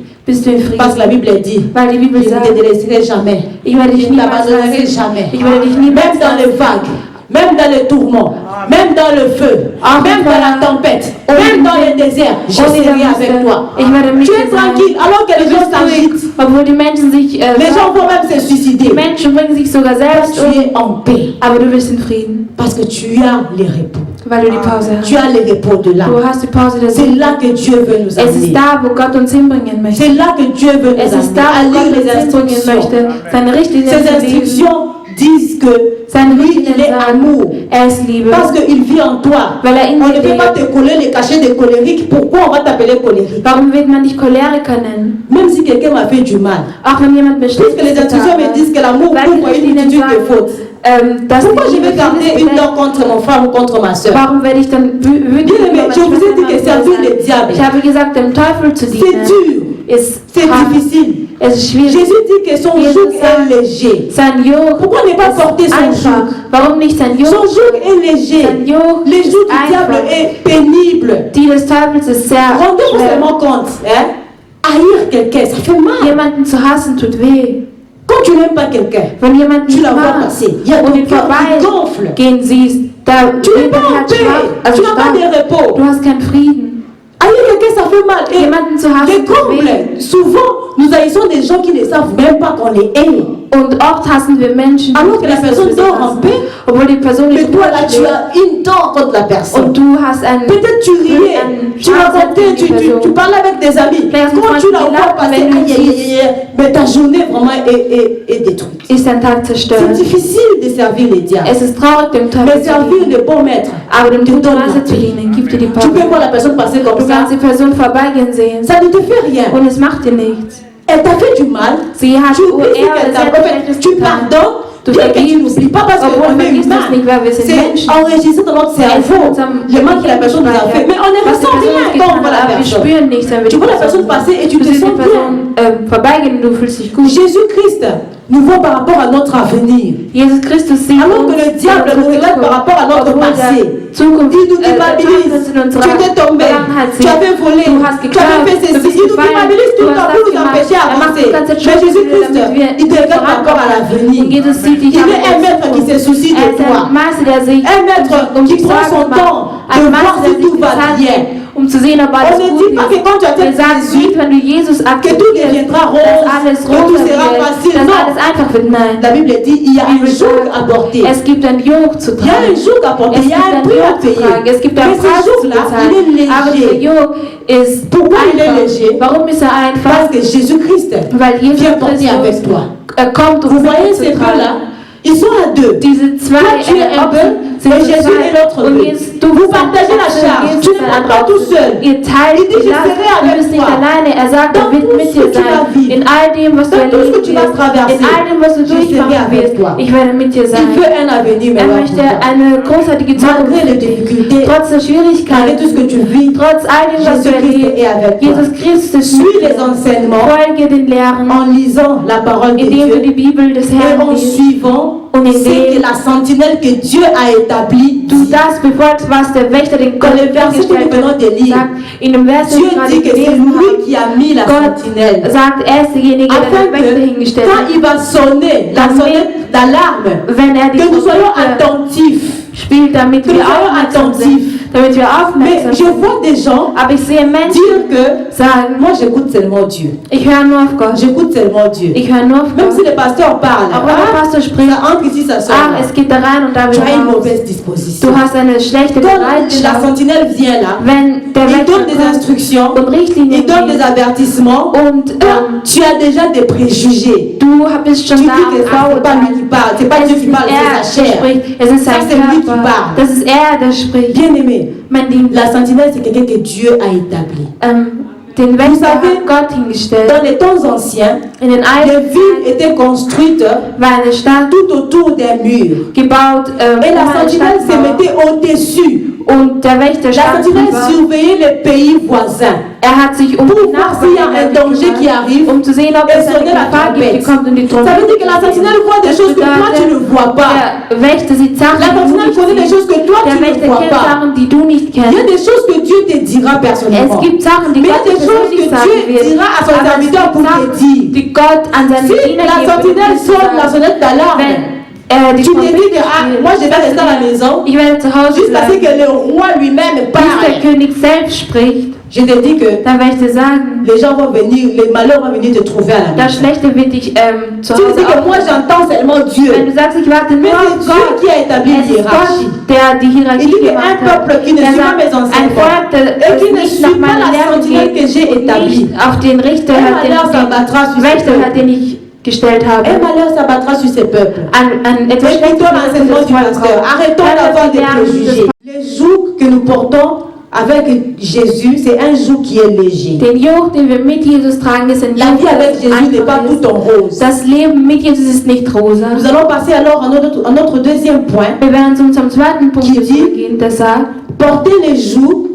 Parce que la Bible dit, je ne te délaisserai jamais. Je ne t'abandonnerai jamais. Même dans les vagues, même dans les tourments, même dans le feu, même dans la tempête, même dans le désert, je serai avec toi. Tu es tranquille alors que les gens s'agitent. Les gens vont même se suicider. Menschen bringen sich sogar selbst tu es en paix. Aber du bist in Frieden. Parce que tu as les repos. Weil du die Pause hast. Tu as les repos de l'âme. Du hast die Pause der Seele. C'est là que Dieu veut nous amener. Es ist da, wo Gott uns hinbringen möchte. C'est là que Dieu veut nous amener. Es ist da, wo Gott uns hinbringen möchte. Seine Richtlinien Ces instructions disent que lui, il est amour. Parce qu'il vit en toi. On ne peut pas te coller les cachets de colérique. Pourquoi on va t'appeler colérique? Warum wird man dich Choleriker nennen? Même si quelqu'un m'a fait du mal. Auch wenn jemand mir Puisque les instructions me disent que l'amour couvre une multitude de fautes. Pourquoi je vais garder une dent contre mon frère ou contre ma soeur? Warum werde ich dann wütend? Je vous ai dit que servir le diable, ich habe gesagt, dem Teufel zu dienen, c'est dur, c'est difficile. Es ist schwierig. Jésus dit que son joug est léger. Sein Joch. Pourquoi ne pas porter son joug? Warum nicht sein Joch? Son joug est léger. Sein Joch le joug du diable est pénible. Die des Teufels ist sehr Rendez-vous seulement compte, hein? Haïr quelqu'un, ça fait mal. Jemanden zu hassen tut weh. Quand tu n'aimes pas quelqu'un, tu la vois passer. Il y a ton cœur qui gonfle. Gehen siehst, da tu n'es pas en paix. Tu n'as pas de repos. Du hast keinen Frieden. Haïr quelqu'un, ça fait mal. Et les combles, souvent, nous haïssons des gens qui ne savent même pas qu'on les aime. Und oft hassen wir Menschen, alors que la personne dort en paix, obwohl die Person mais toi là tu as une dent contre la personne. Und du hast peut-être tu riais, tu racontais, tu parlais avec des amis. Quand tu la vois passer, mais ta journée vraiment est détruite. C'est difficile de servir les diables. Mais servir le bon maître te donne la paix. Tu peux voir la personne passer comme ça. Ça ne te fait rien. Und es macht dir nichts. Elle t'a fait du mal, tu pardonnes, bien que tu n'oublies pas parce qu'on est humain. C'est enregistré dans notre cerveau, le mal que la personne nous a fait. Mais on ne ressent rien quand on voit la personne. Tu vois la personne passer et tu te sens bien. Jésus-Christ nous voit par rapport à notre avenir. Alors que le diable nous regarde par rapport à notre passé. Il nous culpabilise. Tu étais tombé, tu avais volé, tu avais fait ceci. Il nous culpabilise tout le temps pour nous empêcher d'avancer. Mais Jésus-Christ, il te regarde par rapport à l'avenir. Il est un maître qui se soucie de toi. Un maître qui prend son temps de voir si tout va bien. On ne dit pas que quand tu as été Jésus, que tout deviendra rose, que tout sera facile. Non. La Bible dit il y a un joug à porter. Il y a un joug à porter. Il y a un prix à payer. Mais ce joug-là, il est léger. Pourquoi il est léger? Parce que Jésus-Christ vient porter avec toi. Vous voyez ces deux-là? Ils sont à deux. Toi, tu es un peu, mais Jésus est l'autre peu. Vous partagez la charge. Tu n'es pas tout seul. Il dit, je serai avec toi. Dans tout ce que tu vas vivre, dans tout ce que tu vas traverser, je serai avec toi. Il veut un avenir meilleur pour toi. Malgré les difficultés, malgré tout ce que tu vis, Jésus-Christ est avec toi. Suis les enseignements en lisant la parole de Dieu et en suivant c'est que la sentinelle que Dieu a établie. Du das befolgst, was der Wächter den Gott gestellt hat. Dieu dit que c'est lui qui a mis la sentinelle. Afin que quand il va sonner la sonnette d'alarme, que nous soyons attentifs. Que nous soyons attentifs. damit wir Mais aufmerksam je sind. vois des gens Aber ich sehe Menschen dire que sagen, moi j'écoute seulement Dieu. ich höre nur auf Gott. J'écoute seulement Dieu. Ich höre nur auf Même si Gott. le pasteur parle, Auch wenn der Pastor spricht, ça entre ici, ça sort. es geht da rein und da Tu wieder as une raus. mauvaise disposition. Du hast eine schlechte Quand la Bereitschaft. sentinelle vient là, Wenn der il donne Wächter des kommt instructions, und Richtlinien il donne des gibt avertissements. und Tu as déjà des préjugés. du bist schon Tu dis da que c'est pas lui qui parle, c'est pas Es Dieu ist qui nicht parle, er, c'est sa der chair. spricht, es ist Ça, sein c'est lui qui Körper. parle. Das ist er, der spricht. Bien aimé, Mein Lieben, la sentinelle c'est quelqu'un que Dieu a établi. Den Wächter savez, hat Gott hingestellt. Dans les temps anciens, In den les alten villes étaient construites war eine Stadt tout autour des murs. gebaut, Et la eine sentinelle se Stadtmauer. mettait au-dessus. Und der Wächter La stand sentinelle drüber. surveillait les pays voisins. Hat sich um Pour die voir s'il y a un danger qui arrive, um zu sehen, ob et es eine sonner la Gefahr gibt, die trompette. kommt und die Ça veut dire que la sentinelle voit des choses que toi tu ne vois pas. Der Wächter sieht Sachen, La die du sentinelle nicht connaît des siehst. choses que toi Der tu ne Wächter vois kennt pas. Sachen, die du nicht Il y a kennst. des choses que Dieu te dira personnellement. Es gibt Sachen, die Mais il y a Gott des choses persönlich que sagen Dieu wird. dira à son Aber es serviteur gibt pour te Sachen, dire. die Gott an seine Si Diener la gibt, sentinelle sonne la sonnette d'alarme, die tu te dis Trompete que spielt, moi je vais rester à la maison ich werde zu Hause jusqu'à ce bleiben, que le roi lui-même bis der parle. König selbst spricht. Je te dis que Dann werde ich dir sagen, les gens vont venir, les malheurs vont venir te trouver à la das maison. Schlechte wird dich zu Tu Hause dis que moi aufnehmen. j'entends seulement Wenn Dieu. du sagst, ich warte Mais nur auf c'est Dieu Gott, qui a établi es une ist hiérarchie. Gott, der die Il Hierarchie dit gemacht qu'un hat. peuple qui ne Der suit pas sagt, mes ein enseignements Volk, et das qui ne nicht nach suit pas meinen la Lehren sentinelle que geht, j'ai und établie, nicht auf den Richter un hört, malheur s'abattra sur den ce Wächter hört, peuple. den ich gestellt habe. Un malheur s'abattra sur ces peuples. An etwas Écoutons l'enseignement du Schlechtes pasteur. Arrêtons d'avoir des préjugés. des Les jours que nous portons avec Jésus, c'est un joug qui est léger. Den Joch, den wir mit Jesus tragen, ist ein La Joch, vie avec das Jésus n'est pas einfach tout ist. en rose. Das Leben mit Jesus ist nicht rosa. Nous allons passer alors à notre deuxième point. Wir werden zu unserem zweiten Punkt Qui dit, übergehen, der sagt, porter les jougs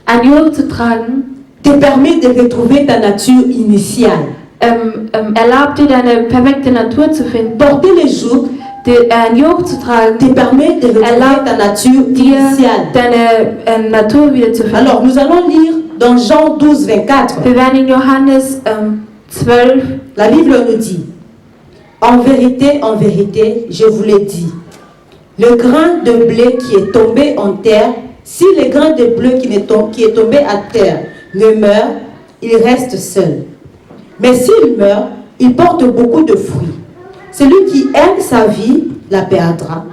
ein Joch zu tragen, te permet de retrouver ta nature initiale. erlaubt dir, deine perfekte Natur zu finden. Porter les jougs Ein Joch zu tragen, te permet de retrouver ta nature dir initiale. deine Natur wieder zu finden. Alors, nous allons lire dans Jean 12, 24. Wir werden in Johannes 12, La Bible nous dit, en vérité, je vous l'ai dit, le grain de blé qui est tombé en terre, si le grain de blé qui est tombé à terre ne meurt, il reste seul. Mais s'il meurt, il porte beaucoup de fruits. Celui qui aime sa vie la perdra,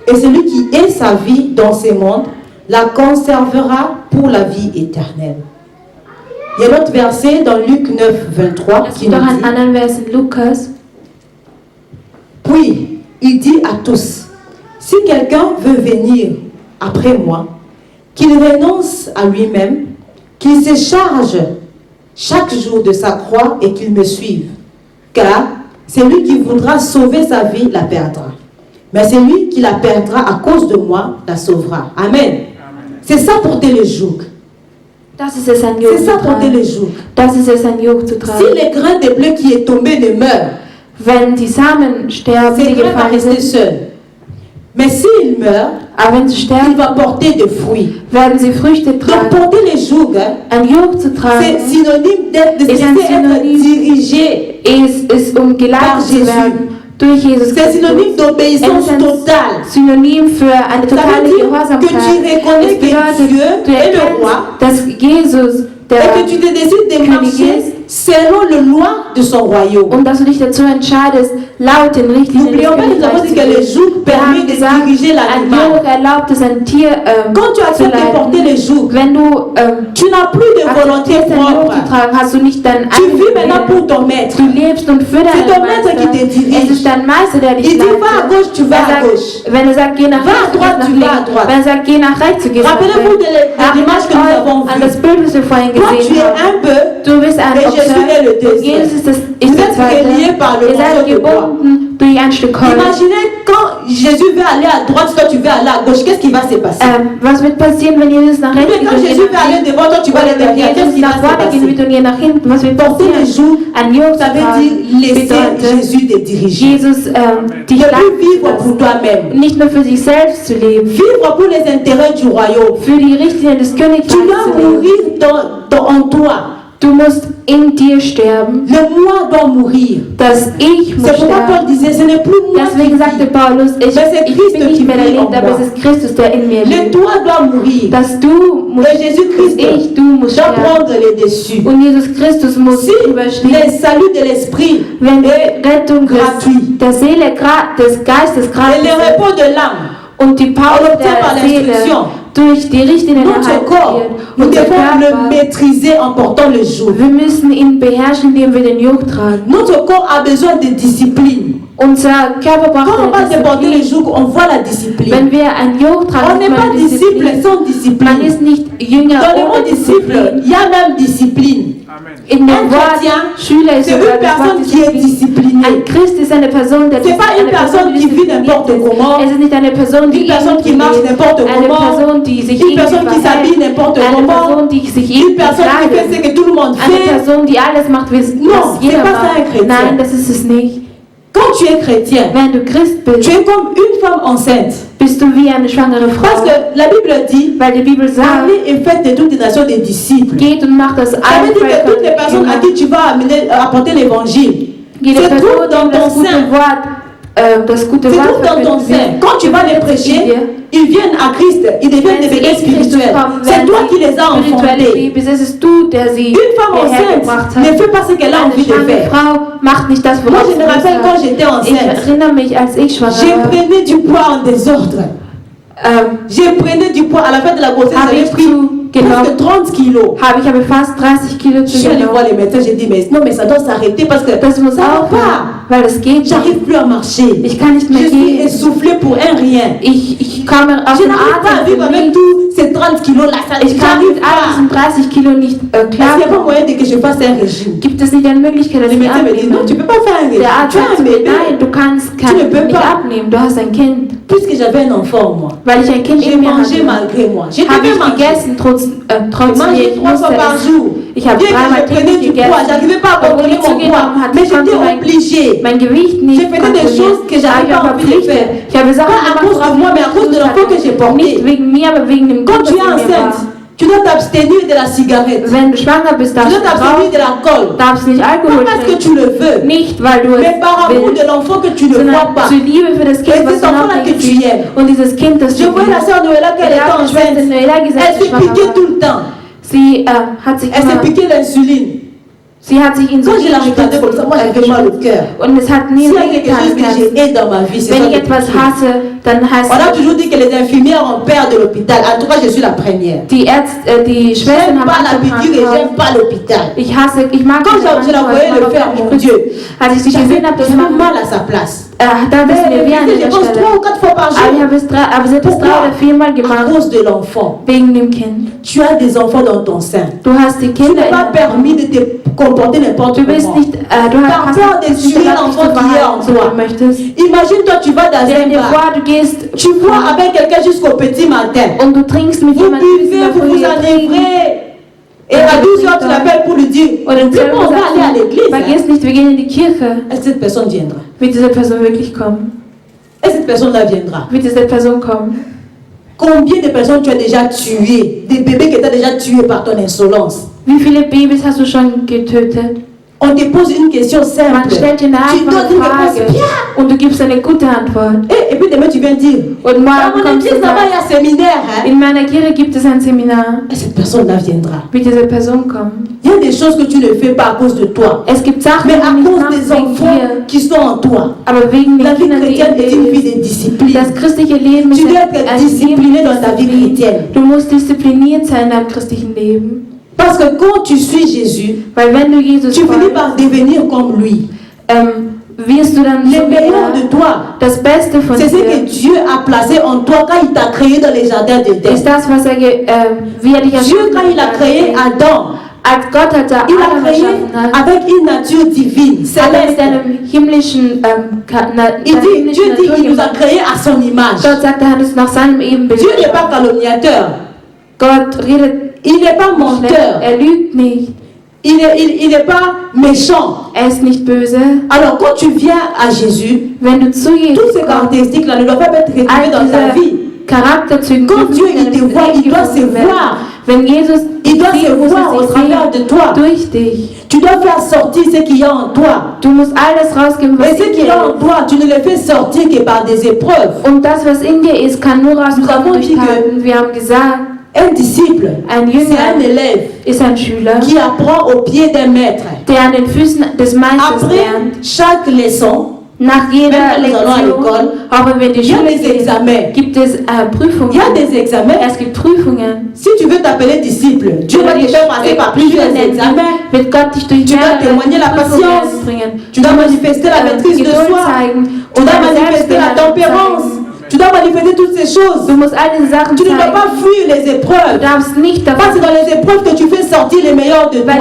et celui qui hait sa vie dans ce monde la conservera pour la vie éternelle. Il y a l'autre verset dans Luc 9, 23 es qui gibt nous noch einen dit, anderen Vers in Lukas. puis il dit à tous, si quelqu'un veut venir après moi, qu'il renonce à lui-même, qu'il se charge chaque jour de sa croix et qu'il me suive. Car celui qui voudra sauver sa vie la perdra. Mais celui qui la perdra à cause de moi la sauvera. Amen. C'est ça porter le joug. Das ist es, ein Joch C'est zu ça porter tragen. le joug. Das ist es, ein Joch zu Si tragen. le grain de blé qui est tombé ne meurt, Wenn die Samen sterben, c'est die grain va gefallen rester sind, seul. Mais s'il meurt, aber wenn sie il sterben, va porter des fruits. werden sie Früchte Donc tragen. porter les jougs, Ein Joch zu c'est tragen synonyme d'être, de ist ein cesser être Synonym. dirigé. ist Par geleitet zu Jésus. werden durch Jesus C'est synonyme Christus. d'obéissance Es ist ein totale. Synonym für eine Ça totale veut dire que Gehorsamkeit. tu reconnais Es bedeutet, que Dieu du est le erkennst, roi dass Jesus et der que tu te décides de König marcher ist selon le loi de son royaume. und dass du dich dazu entscheidest, laut den Richtlinien des N'oublions pas, nous avons Königreichs dit zu que le leben. joug Wir haben permet de gesagt, diriger ein l'animal. Joch erlaubt es, ein Tier Quand tu zu acceptes de porter leiten. les jougs, Wenn du tu n'as plus de volonté akzeptierst, ein Joch propre. zu tragen, hast du nicht deinen Tu vis eigenen maintenant Willen. pour ton maître. Du lebst und für deinen ton Maître Meister. qui te dirige. Es ist dein Meister, der dich Il dit, leitet. va à gauche, tu vas à gauche. Wenn er sagt, geh nach Va à rechts, du droite, gehst tu nach vas à links. droite. Wenn er sagt, geh nach rechts, du gehst nach Rappelez-vous rechts. de l'image que nous avons An das vue. Bild, das wir vorhin Toi, tu gesehen es haben. un peu, Du bist ein et Jésus est le Observer. deuxième. Jesus ist Vous der êtes Zweite. reliés par le Ihr morceau seid de bois. gebunden durch ein Stück Holz. Imaginez quand Jésus veut aller à droite, toi tu veux aller à gauche, qu'est-ce qui va se passer? Was wird passieren, wenn Jesus nach rechts Mais geht quand und ihr Jésus nach veut aller links? devant, toi tu vas aller Oder wenn derrière, qu'est-ce Jesus qui va nach se vorne gehen wird passer? und ihr nach hinten, was wird Porter les passieren? jougs, Ein Joch ça zu veut dire tragen laisser bedeutet, Jésus te diriger. Jesus dich Ne plus leiten zu vivre pour lassen. toi-même. Nicht nur für sich selbst zu leben, Vivre pour les intérêts du royaume. für die Richtlinien des Tu Königreichs dois zu leben. mourir en toi Du musst in dir sterben. Le moi doit mourir. Das Ich muss C'est pourquoi sterben. Paul disait, ce n'est plus moi Deswegen qui sagte vis, Paulus, mais c'est ich Christ bin nicht qui mehr der vit en lebt, aber moi. es ist Christus, der in mir Le lebt. toi doit mourir. Dass du musst, Et Jésus-Christ du musst doit sterben. prendre les dessus. Und Jesus Christus muss Si überstehen. le salut de l'esprit Wenn die est Rettung gratuit der Seele, des Geistes et gratis le ist repos de l'âme, und die Power on obtient par der Seele l'instruction. durch die Richtlinien Notre erhalten corps, wird, nous unser devons le Körper, maîtriser en portant le joug. wir müssen ihn beherrschen, indem wir den Joch tragen. Notre corps a besoin de discipline. Unser Körper Quand on braucht va eine déporter le Disziplin. joug, on voit la discipline. Wenn wir ein Joch On tragen, n'est sieht pas man disciple Disziplin. sans Man discipline. ist nicht Jünger Dans le ohne mot disciple, Disziplin. il y a même discipline. In dem Un Wort chrétien, Schüler ist c'est sogar une das Wort personne qui est Disziplin. disciplinée. Ein Christ ist eine Person, der C'est pas une personne qui vit n'importe comment. Es ist nicht eine Person, die Une personne qui marche n'importe eine comment. Person, die sich Une irgendwie personne qui s'habille verhält, n'importe eine comment. Person, die sich Une irgendwie personne qui fait ce kleidet, que tout le monde eine fait. Person, die alles macht, wie Non, was jeder c'est pas ça un macht. chrétien. Nein, das ist es nicht. Quand tu es chrétien, Wenn du Christ tu bist, es comme une femme enceinte. bist du wie eine schwangere Parce Frau. que la Bible dit, Weil die Bibel sagt, allez et faites de toutes les nations des disciples. geht und macht das Ça veut dire que toutes les personnes à qui tu vas apporter l'évangile se trouvent dans ton sein. das gute Se Wort trouvent dans ton sein. Quand tu vas les prêcher, ils viennent à Christ, ils deviennent des bébés spirituels. C'est toi qui les as enfantés. Es ist du, der sie Une femme enceinte ne fait pas ce qu'elle a envie de Eine faire. Frau macht nicht das, Moi, worauf je sie me Lust rappelle hat. quand j'étais Ich enceinte, erinnere mich, als ich schwanger j'ai war. pris du poids en désordre. J'ai pris du poids à la fin de la grossesse, Habe j'avais ich pris presque 30 kilos. Ich habe fast 30 Kilo Je suis allée zugenommen. voir les médecins, j'ai dit, mais non, mais ça doit s'arrêter parce que Das muss ça va aufhören, pas. weil es geht nicht. J'arrive plus à marcher. Ich kann nicht mehr Je suis gehen. essoufflée pour un rien. Ich komme auf Je den n'arrive pas à Atem vivre für avec nichts. tous ces 30 kilos là. Ça Ich kann n'arrive mit all diesen pas. 30 Kilo nicht Est-ce qu'il n'y a pas klarkommen. moyen de que je fasse un régime? Gibt es nicht eine Möglichkeit, dass Les ich médecins me disent, non, tu ne abnehme? peux pas faire un régime. Der Arzt Tu as sagt un zu mir, bébé. nein, du kannst ne peux nicht pas. abnehmen, du hast ein Kind. Puisque j'avais un enfant, moi. Weil ich ein Kind J'ai in mir mangé hatte, malgré moi. J'ai habe devais ich manger. gegessen, trotz J'ai mangé ich 3 musste fois par es. jour. Ich habe Bien que dreimal je prenais täglich du poids, gegessen. j'arrivais pas à Obwohl contrôler ich mon poids. zugenommen hatte, Mais ich konnte j'étais obligée. mein Gewicht nicht J'ai fait des choses que j'avais pas envie de faire. Ich habe Sachen Pas à cause de moi, mais à cause de l'enfant que j'ai porté. Nicht wegen mir, aber wegen dem Quand Kind, tu es das in mir war. enceinte, tu dois t'abstenir de la cigarette. Wenn du schwanger bist, Tu darfst dois du t'abstenir rauchen, de l'alcool. darfst nicht Alkohol Pas parce que trinken. tu le veux, Nicht, weil du mais es par amour willst, de l'enfant que tu ne vois sondern pas. zur Liebe für das Kind, Et was cet du noch enfant-là que nicht tu siehst. aimes. Und dieses Kind, das Je du vois la liebst. sœur Noëlla qu'elle Ich était habe die Schwester enceinte. Noëlla gesagt, Elle sie s'est schwanger piquée war. tout le temps. Sie hat sich Elle s'est immer, piqué l'insuline. sie hat sich Quand je la Insulin regardais comme ça, moi j'avais mal au cœur. und es hat nie S'il y a quelque chose que wehgetan. j'ai dans ma vie, c'est Wenn ça. ich etwas hasse, dann heißt On a es, toujours dit que les infirmières ont peur de l'hôpital. En tout cas, je suis la première. die Schwestern J'aime haben pas Angst la im piqûre et Krankenhaus. j'aime pas l'hôpital. Ich mag Quand diese je la voyais le faire, mon Dieu, Als ich sie j'avais gesehen habe, das j'avais machen, mal à sa place. da bist mir wie an Je der pense 3 Stelle. ou 4 fois par Aber jour. sie hat es 3 oder 4 Mal À gemacht, cause de l'enfant. wegen dem Kind. Tu as des enfants dans ton sein. Du hast die Tu Kinder n'es pas in permis de te comporter n'importe Du bist comment. nicht, du Par hast peur de nicht tuer erlaubt, dich l'enfant zu qui est en verhalten, so toi. du möchtest. Imagine-toi, tu vas dans Stell un dir bar. vor, du gehst Tu bois avec quelqu'un jusqu'au petit matin. und du trinkst mit Vous jemandem bis in buvez, der vous Früh, vous enivrez. Et à 12 heures, tu l'appelles pour lui dire, und um n'oublie 12 pas, on Uhr va sagst aller à du, l'église. vergiss nicht, wir gehen in die Kirche. Est-ce que cette personne viendra? Wird diese Person wirklich kommen? Et cette personne-là viendra. Wird diese Person kommen? Combien de personnes tu as déjà tuées? Des bébés que tu as déjà tués par ton insolence. Wie viele Babys hast du schon getötet? On te pose une question Man simple. stellt dir eine Tu donnes einfache une réponse Frage bien. und du gibst eine gute Antwort. Et puis demain tu viens dire, Und dans morgen mon kommst église du là-bas und il y a un séminaire. Hein? in meiner Kirche gibt es ein Seminar. Et cette personne-là viendra. Wird diese Person kommen? Il y a des choses que tu ne fais pas à cause de toi, Es gibt Sachen, mais die à du nicht cause machst des wegen enfants dir, qui sont en toi. aber wegen La den vie Kindern, die chrétienne est une in vie dir de discipline. Das christliche Leben Tu ist dois être ein discipliné Leben dans ta vie Disziplin. chrétienne. Du musst diszipliniert sein in deinem christlichen Leben. Parce que quand tu suis Jésus, Weil wenn du Jesus tu finis folgst, par devenir comme lui. wirst du dann Le so wie meilleur er. de toi, Das Beste von c'est ce que dir Dieu a placé en toi quand il t'a créé dans les jardins d'Éden. ist das, was wie er dich Dieu, erschaffen quand il a hat. créé Adam, Als Gott hat er il a Adam créé erschaffen hat, avec une nature divine, hat er mit céleste. einem himmlischen, Il dit, Dieu dit qu'il nous a gemacht. créé à son image. Gott sagt, er hat es nach seinem Ebenbild Dieu n'est geschaffen. pas calomniateur. Gott redet Il n'est pas nicht menteur. schlecht, er lügt nicht, Il n'est pas méchant. er ist nicht böse. Alors quand tu viens à Jésus, Wenn du zu toutes Jesus ces kommst, caractéristiques-là ne doivent pas être retrouvées all dans ta diese vie. Charakterzüge, Quand Dieu il te voit, il doit se werden. voir Wenn Jesus il doit se voir au travers de toi. Durch dich. Tu dois faire sortir ce qu'il y a en toi. Du musst alles rausgeben, was Et ce qu'il y a en toi, tu ne le fais sortir que par des épreuves. Und das, was in dir ist, kann nur rauskommen durch Taten. Wir haben gesagt, un disciple, c'est un élève ist ein Schüler, qui apprend au pied d'un maître. Der an den Füßen des Meisters Après lernt. chaque leçon, Nach jeder Lektion, auch wenn wir die Schule gehen, gibt es Prüfungen. Il y a des examens. Es gibt Prüfungen. Si tu veux t'appeler disciple, Dieu va te faire passer par plusieurs examens. Wird Gott dich durch Tu dois témoigner la patience. Tu dois manifester la maîtrise de soi. Tu dois manifester la tempérance. Tu dois manifester toutes ces choses. Du musst all diese Sachen Tu ne dois pas fuir les épreuves. Du darfst nicht davon. Parce que c'est dans les épreuves que tu fais sortir les meilleurs de toi.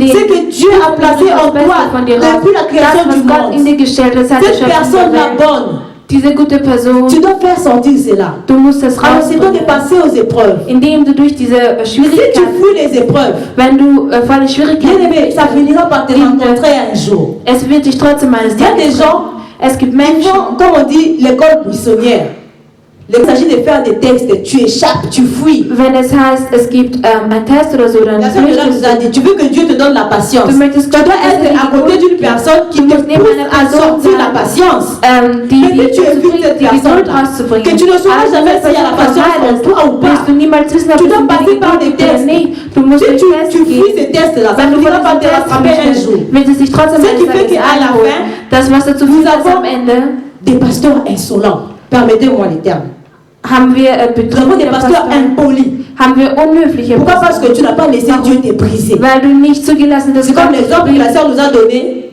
C'est que Dieu a placé en toi depuis la création du monde. Cette personne la bonne. Diese gute Person. Tu dois faire sortir cela. Du musst es Alors c'est donc de passer aux épreuves. Indem du durch diese Schwierigkeiten. Si tu fuis les épreuves, wenn du vor den Schwierigkeiten, bien aimé, ça finira par te rencontrer un jour. Es wird dich trotzdem eines Tages. Il y a des gens. Es gibt Menschen, comme on dit, l'école buissonnière. Il s'agit de faire des textes, tu échappes, tu fuis. Wenn es heißt, es gibt ein Test oder so, dann nous a dit, tu veux que Dieu te donne la patience. Tu dois être à côté d'une personne qui te pousse à sortir la patience. Mais tu évites cette personne, que tu ne sauras jamais s'il y a la patience en toi ou pas. Tu dois passer par des tests. Si tu fuis ces tests-là, ça ne finira pas te rattraper un jour. Ce qui fait qu'à la fin, nous avons des pasteurs insolents. Permettez-moi les termes. Nous avons des pasteurs impolis. Pourquoi? Parce que tu n'as pas laissé Dieu te briser. C'est comme l'exemple que la sœur nous a donné.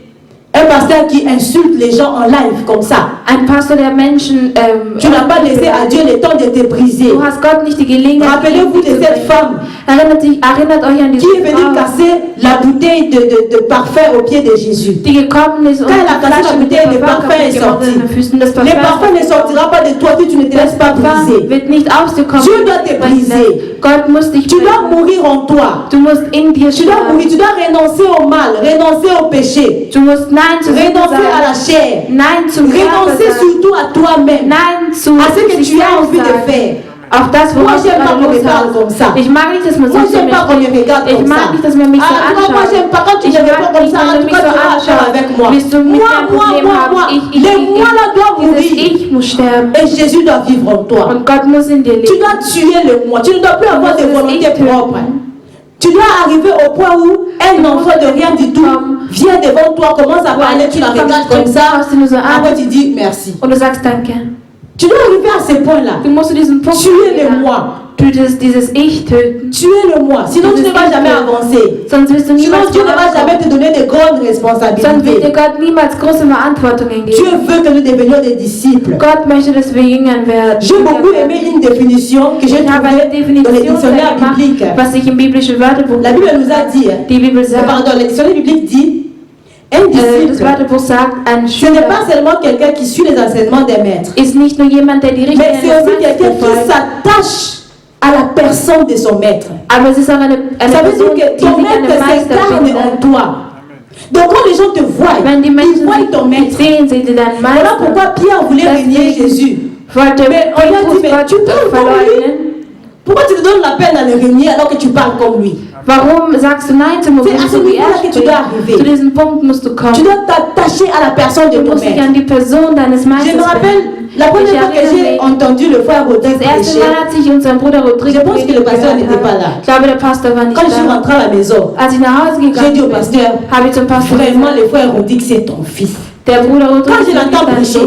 Un pasteur qui insulte les gens en live comme ça. Ein Pastor, der Menschen, tu n'as pas laissé à Dieu le temps de te briser. Du hast Gott nicht die Gelegenheit. Rappelez-vous de cette femme erinnert euch an diese qui est venue casser la bouteille de parfum au pied de Jésus. Die gekommen ist, quand elle a cassé la bouteille, le parfum est sorti. Le parfum ne sortira pas de toi si tu ne te laisses pas briser. Dieu doit te briser. Gott muss dich tu dois mourir en toi. Du musst in dir tu dois mourir, tu dois renoncer au mal, renoncer au péché. Du musst Nein zu renoncer à la chair. Nein zum renoncer surtout à toi-même. Nein zu à ce que tu as envie de faire. Auf das, moi, j'aime pas qu'on me parle comme ça. Ich mag nicht, dass man so moi, j'aime pas qu'on me regarde comme ça. Ich mag nicht, dass man mich so anschaut. Moi, j'aime pas quand tu me réponds comme ça. En tout cas, tu vas faire avec moi. Moi. Les moi là doivent mourir. Ich muss sterben. Et Jésus doit vivre en toi. Und Gott muss in dir leben. Tu dois tuer le moi. Tu ne dois plus avoir de volonté propre. Tu dois arriver au point où un enfant de rien du tout vient devant toi, commence à parler, tu la regardes comme ça. Après, tu dis merci. Und du sagst danke. Tu dois arriver à ce point-là. Du musst diesen Punkt tuer le moi. Dieses Ich töten. Tuer le moi. Sinon, tu ne vas jamais avancer. Sonst wirst du Sinon, Dieu ne va jamais te donner de grandes responsabilités. Sonst wird dir Gott niemals große Verantwortungen geben. Dieu veut que nous devenions des disciples. Gott möchte, dass wir Jüngern werden. J'ai beaucoup aimé une définition que j'ai trouvée dans le dictionnaire biblique. Was ich im biblischen Wörterbuch. La Bible nous a dit. Die Bibel sagt. Pardon, le dictionnaire biblique dit. Un disciple, ce n'est pas seulement quelqu'un qui suit les enseignements des maîtres, mais c'est aussi quelqu'un qui s'attache à la personne de son maître. Ça veut dire que ton maître s'incarne en toi. Donc quand les gens te voient, ils voient ton maître. Voilà pourquoi Pierre voulait régner Jésus. Mais on lui a dit, mais tu parles comme lui. Pourquoi tu te donnes la peine à le régner alors que tu parles comme lui? Warum sagst du Nein zum C'est à ce niveau-là que tu dois arriver. Zu diesem Punkt musst du kommen. Tu dois t'attacher à la personne de ton maître. Je me rappelle, la première fois que j'ai entendu le frère Rodrigue prêcher, je pense que le pasteur n'était pas là. Quand je suis rentrée à la maison, j'ai dit au pasteur, vraiment le frère Rodrigue c'est ton fils. Quand je l'entends prêcher,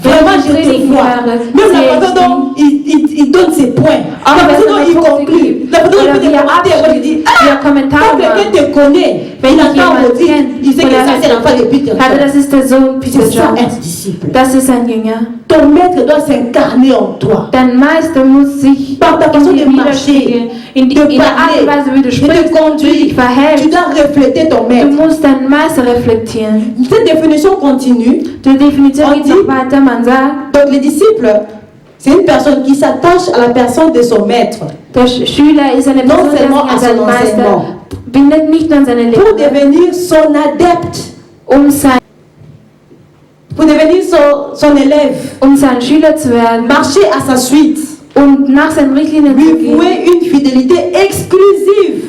vraiment je te vois. Même la façon dont il donne ses points, la façon dont il conclut, la façon dont il fait des commentaires, moi je dis, quand quelqu'un te connaît, il entend Rodrigue, il sait que ça c'est l'enfant de Peter John. C'est ça un disciple. Ton maître doit s'incarner en toi. Par ta façon de marcher, de parler, de te conduire, tu dois refléter ton maître. Cette définition continue. On dit, donc les disciples, c'est une personne qui s'attache à la personne de son maître. Non seulement à son enseignement. Pour devenir son adepte. Pour devenir son élève. Schüler zu werden. Marcher à sa suite. Und nach seinen Richtlinien zu lui vouer une fidélité exclusive.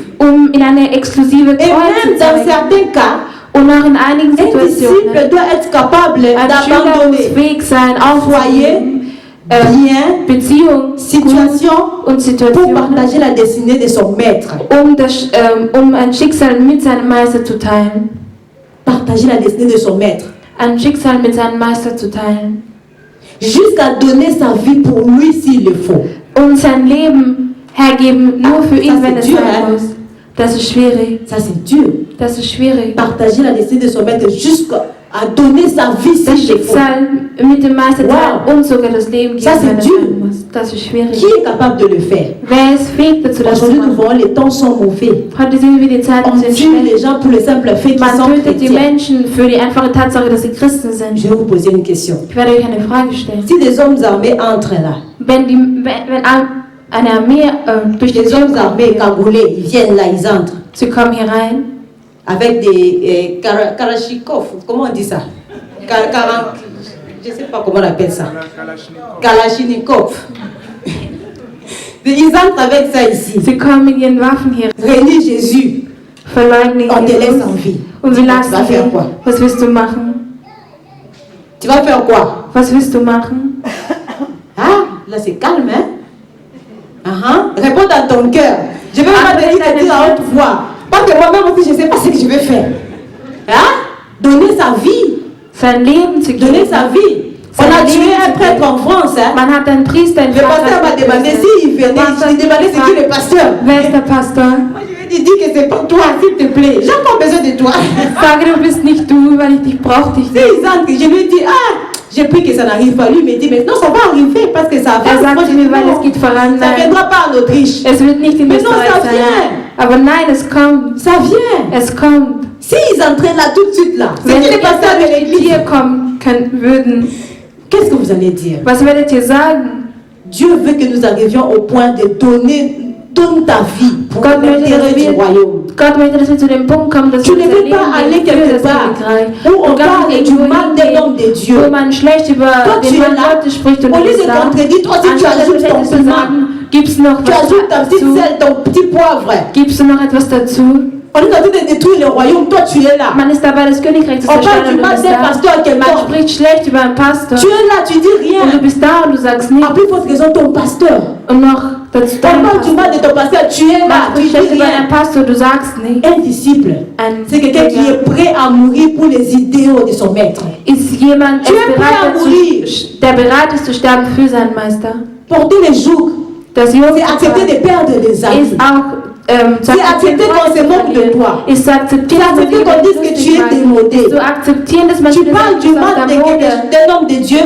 In eine exklusive Treue zu Dans zeigen. certains cas, Und auch in einigen un Situationen. disciple doit être capable Ein Schüler muss d'abandonner fähig sein, foyer, bien, Beziehung, situation und pour Situationen, partager la destinée de son maître. um ein Schicksal mit seinem Meister zu teilen. Partager la destinée de son maître. Ein Schicksal mit seinem Meister zu teilen. Jusqu'à donner sa vie pour lui s'il le faut. Und sein Leben hergeben nur für ihn, ça, wenn es c'est dur, sein hein? muss. Das ist schwierig. Ça c'est dur. Das ist schwierig. Partager la destinée de son maître jusqu'à donner sa vie Das s'il le faut. Schicksal mit dem Meister teilen Wow. und sogar das Leben geben, Ça, c'est wenn es dur. sein muss. Das ist schwierig. Qui est capable de le faire? Wer ist fähig dazu, das zu Aujourd'hui, nous machen? voyons les temps sont mauvais. Heute sehen wir, die Zeiten On sind tue les schlecht. gens pour le simple fait qu'ils Man sont tötet die chrétiens. Menschen für die einfache Tatsache, dass sie Christen sind. Je vais vous poser une question. Ich werde euch eine Frage stellen. Si des hommes armés entrent là, Wenn eine Armee durch die des Tür hommes armés kommt, cagoulés, ils viennent là, ils entrent sie kommen hier rein, avec des Kalachnikov, comment on dit ça? Je ne sais pas comment on appelle ça. Kalachnikov. Ils entrent avec ça ici. sie kommen mit ihren Waffen hier, Renie Jésus, verleugnen on te laisse Jesus en vie. und sie Tu lassen vas faire quoi? dich. Was willst du machen? Tu vas faire quoi? Was willst du machen? Ah, là c'est calme, hein? Réponds dans ton cœur. Je vais pas te dire à haute voix. Parce que moi-même aussi, je ne sais pas ce que je vais faire. Donner sa vie. Sein Leben zu Donner geben. sa vie. On a tué un prêtre en France. Man hat einen Priester in Le pasteur m'a demandé s'il venait. Je lui ai demandé c'est qui le pasteur. Wer ist der Pastor? Moi, je lui ai dit que c'est pas toi, s'il te plaît. J'ai encore besoin de toi. Sage, du bist nicht du, weil ich dich brauche dich. Ils entrent, je lui ai dit, j'ai pris que ça n'arrive pas. Lui me dit, mais non, ça va arriver parce que ça va. Sagt Moi, je dis, mir, weil es non, geht voran. ça ne Nein, viendra pas en Autriche. es wird nicht in Mais non, Österreich ça sein. vient. Aber nein, es kommt. Ça vient. Es kommt. S'ils entraient là tout de suite là, Wenn c'est sie le pasteur de jetzt durch die l'église. Tür kommen würden, Qu'est-ce que vous allez dire? was werdet ihr sagen? Dieu veut que nous arrivions au point de donne ta vie pour Gott möchte, l'intérêt dass du wir, royaume. Gott möchte, dass wir zu dem Punkt kommen, dass Tu wir ne unser veux Leben pas aller geben quelque für das part Königreich. où on Und Gott parle wird du irgendwo mal d'un homme de hingehen, Dieu. wo man schlecht über Toi, tu den es Mann là, Gottes spricht und au lieu nicht de sagt. contredire, toi aussi tu Anstatt ajoutes ton zu piment, sagen, gibt's noch tu was ajoutes ta petite dazu? sel, ton petit poivre. Gibst du noch etwas dazu? On est en train de détruire le royaume, toi tu es là. Man ist dabei, das Königreich zu On parle zerstören du und du mal bist d'un da. pasteur à Man quelqu'un. spricht schlecht über einen Pastor Tu es là, tu dis und du rien. bist da und du sagst nichts. À plus forte raison, ton pasteur. Und noch dazu On dein parle du Pastor. mal de ton pasteur, tu es Man là, tu spricht dis schlecht über rien. deinen Pastor, du sagst nichts. Un disciple, c'est quelqu'un qui est prêt à mourir pour les idéaux de son maître. Ist jemand, Tu es prêt à mourir. der bereit ist zu sterben für seinen Meister. Porter les jougs, Das Joch c'est accepter de perdre des amis. ist auch zu C'est accepter qu'on se moque de toi. Ist zu akzeptieren, C'est accepter qu'on dise que tu es démodé. Zu akzeptieren, dass man Tu dir parles sagt, du du bist mal aus de der Mode. d'un homme de Dieu.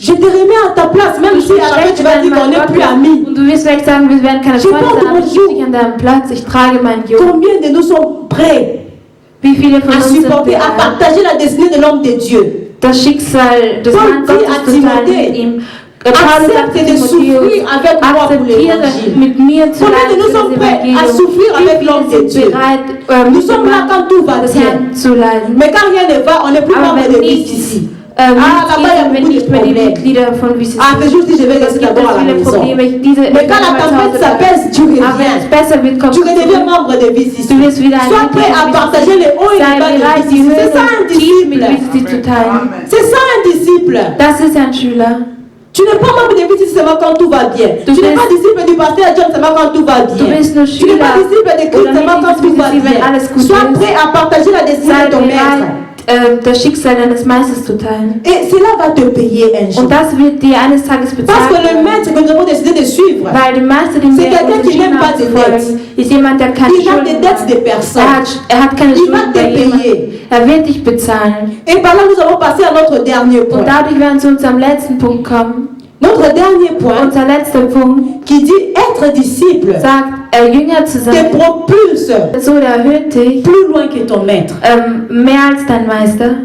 Je te remets à ta place, même si à la fin tu vas dire qu'on n'est plus amis. Und du wirst vielleicht sagen, wir werden keine Je Freunde porte sein, mon aber ich joug. stehe an deinem Platz, ich trage mein Joch. Combien de nous sont prêts Wie viele von à uns sind supporter, à bereit, partager la destinée de l'homme de Dieu? das Schicksal des Paul Mannes dit Gottes à zu teilen Timothée, mit ihm? Paulus sagt Accepte zu de souffrir Timotheus, avec moi pour akzeptiere l'évangile. mit mir zu Combien de leiden nous für das sommes prêts à Evangelium. souffrir avec Wie l'homme viele de sind Dieu? bereit, Nous mit dem sommes là Mann quand tout va des bien. Herrn zu leiden? Mais quand rien ne va, on n'est plus Aber membre wenn de nichts, ici. nichts là-bas, il y a geht, wenn beaucoup de nicht mehr die problèmes. Mitglieder von VCC. C'est juste si je vais Es rester gibt d'abord à la viele maison. Probleme. Mais quand la tempête s'apaise, tu Aber wenn reviens. es besser wird, kommst Tu du redeviens zurück. membre de VCC. Du wirst wieder ein Sois Mitglied prêt à von partager les hauts et les Sei bas de bereit, die VCC. Höhen C'est ça un und Tiefen mit disciple. VCC zu teilen. C'est ça un disciple. Das ist ein Schüler. Tu n'es pas membre de VCC seulement quand tout va bien. Tu n'es pas disciple du pasteur John seulement quand tout va bien. Du bist nur Tu n'es Schüler pas disciple de Christ oder seulement quand tout va Mitglied wenn bien. alles gut Sois ist. prêt à partager la destinée Sei de ton maître. bereit, das Schicksal deines Meisters zu teilen. Et cela va te payer un jour. Und das wird dir eines Tages Parce que bezahlt le werden. maître que nous avons décidé de suivre, Weil der Meister, den C'est wir quelqu'un qui entschieden n'aime pas haben de zu folgen, ist jemand, der keine il a des Schulden dettes hat. de personnes. Er hat keine Il va Schulden te bei jemandem. payer. Er wird dich bezahlen. Et par là, nous allons passer à notre dernier point. Und dadurch werden wir zu unserem letzten Punkt kommen. Notre dernier point Unser letzter Punkt qui dit être disciple sagt, Jünger zu te sein. propulse So erhöht dich plus loin que ton maître. mehr als dein Meister.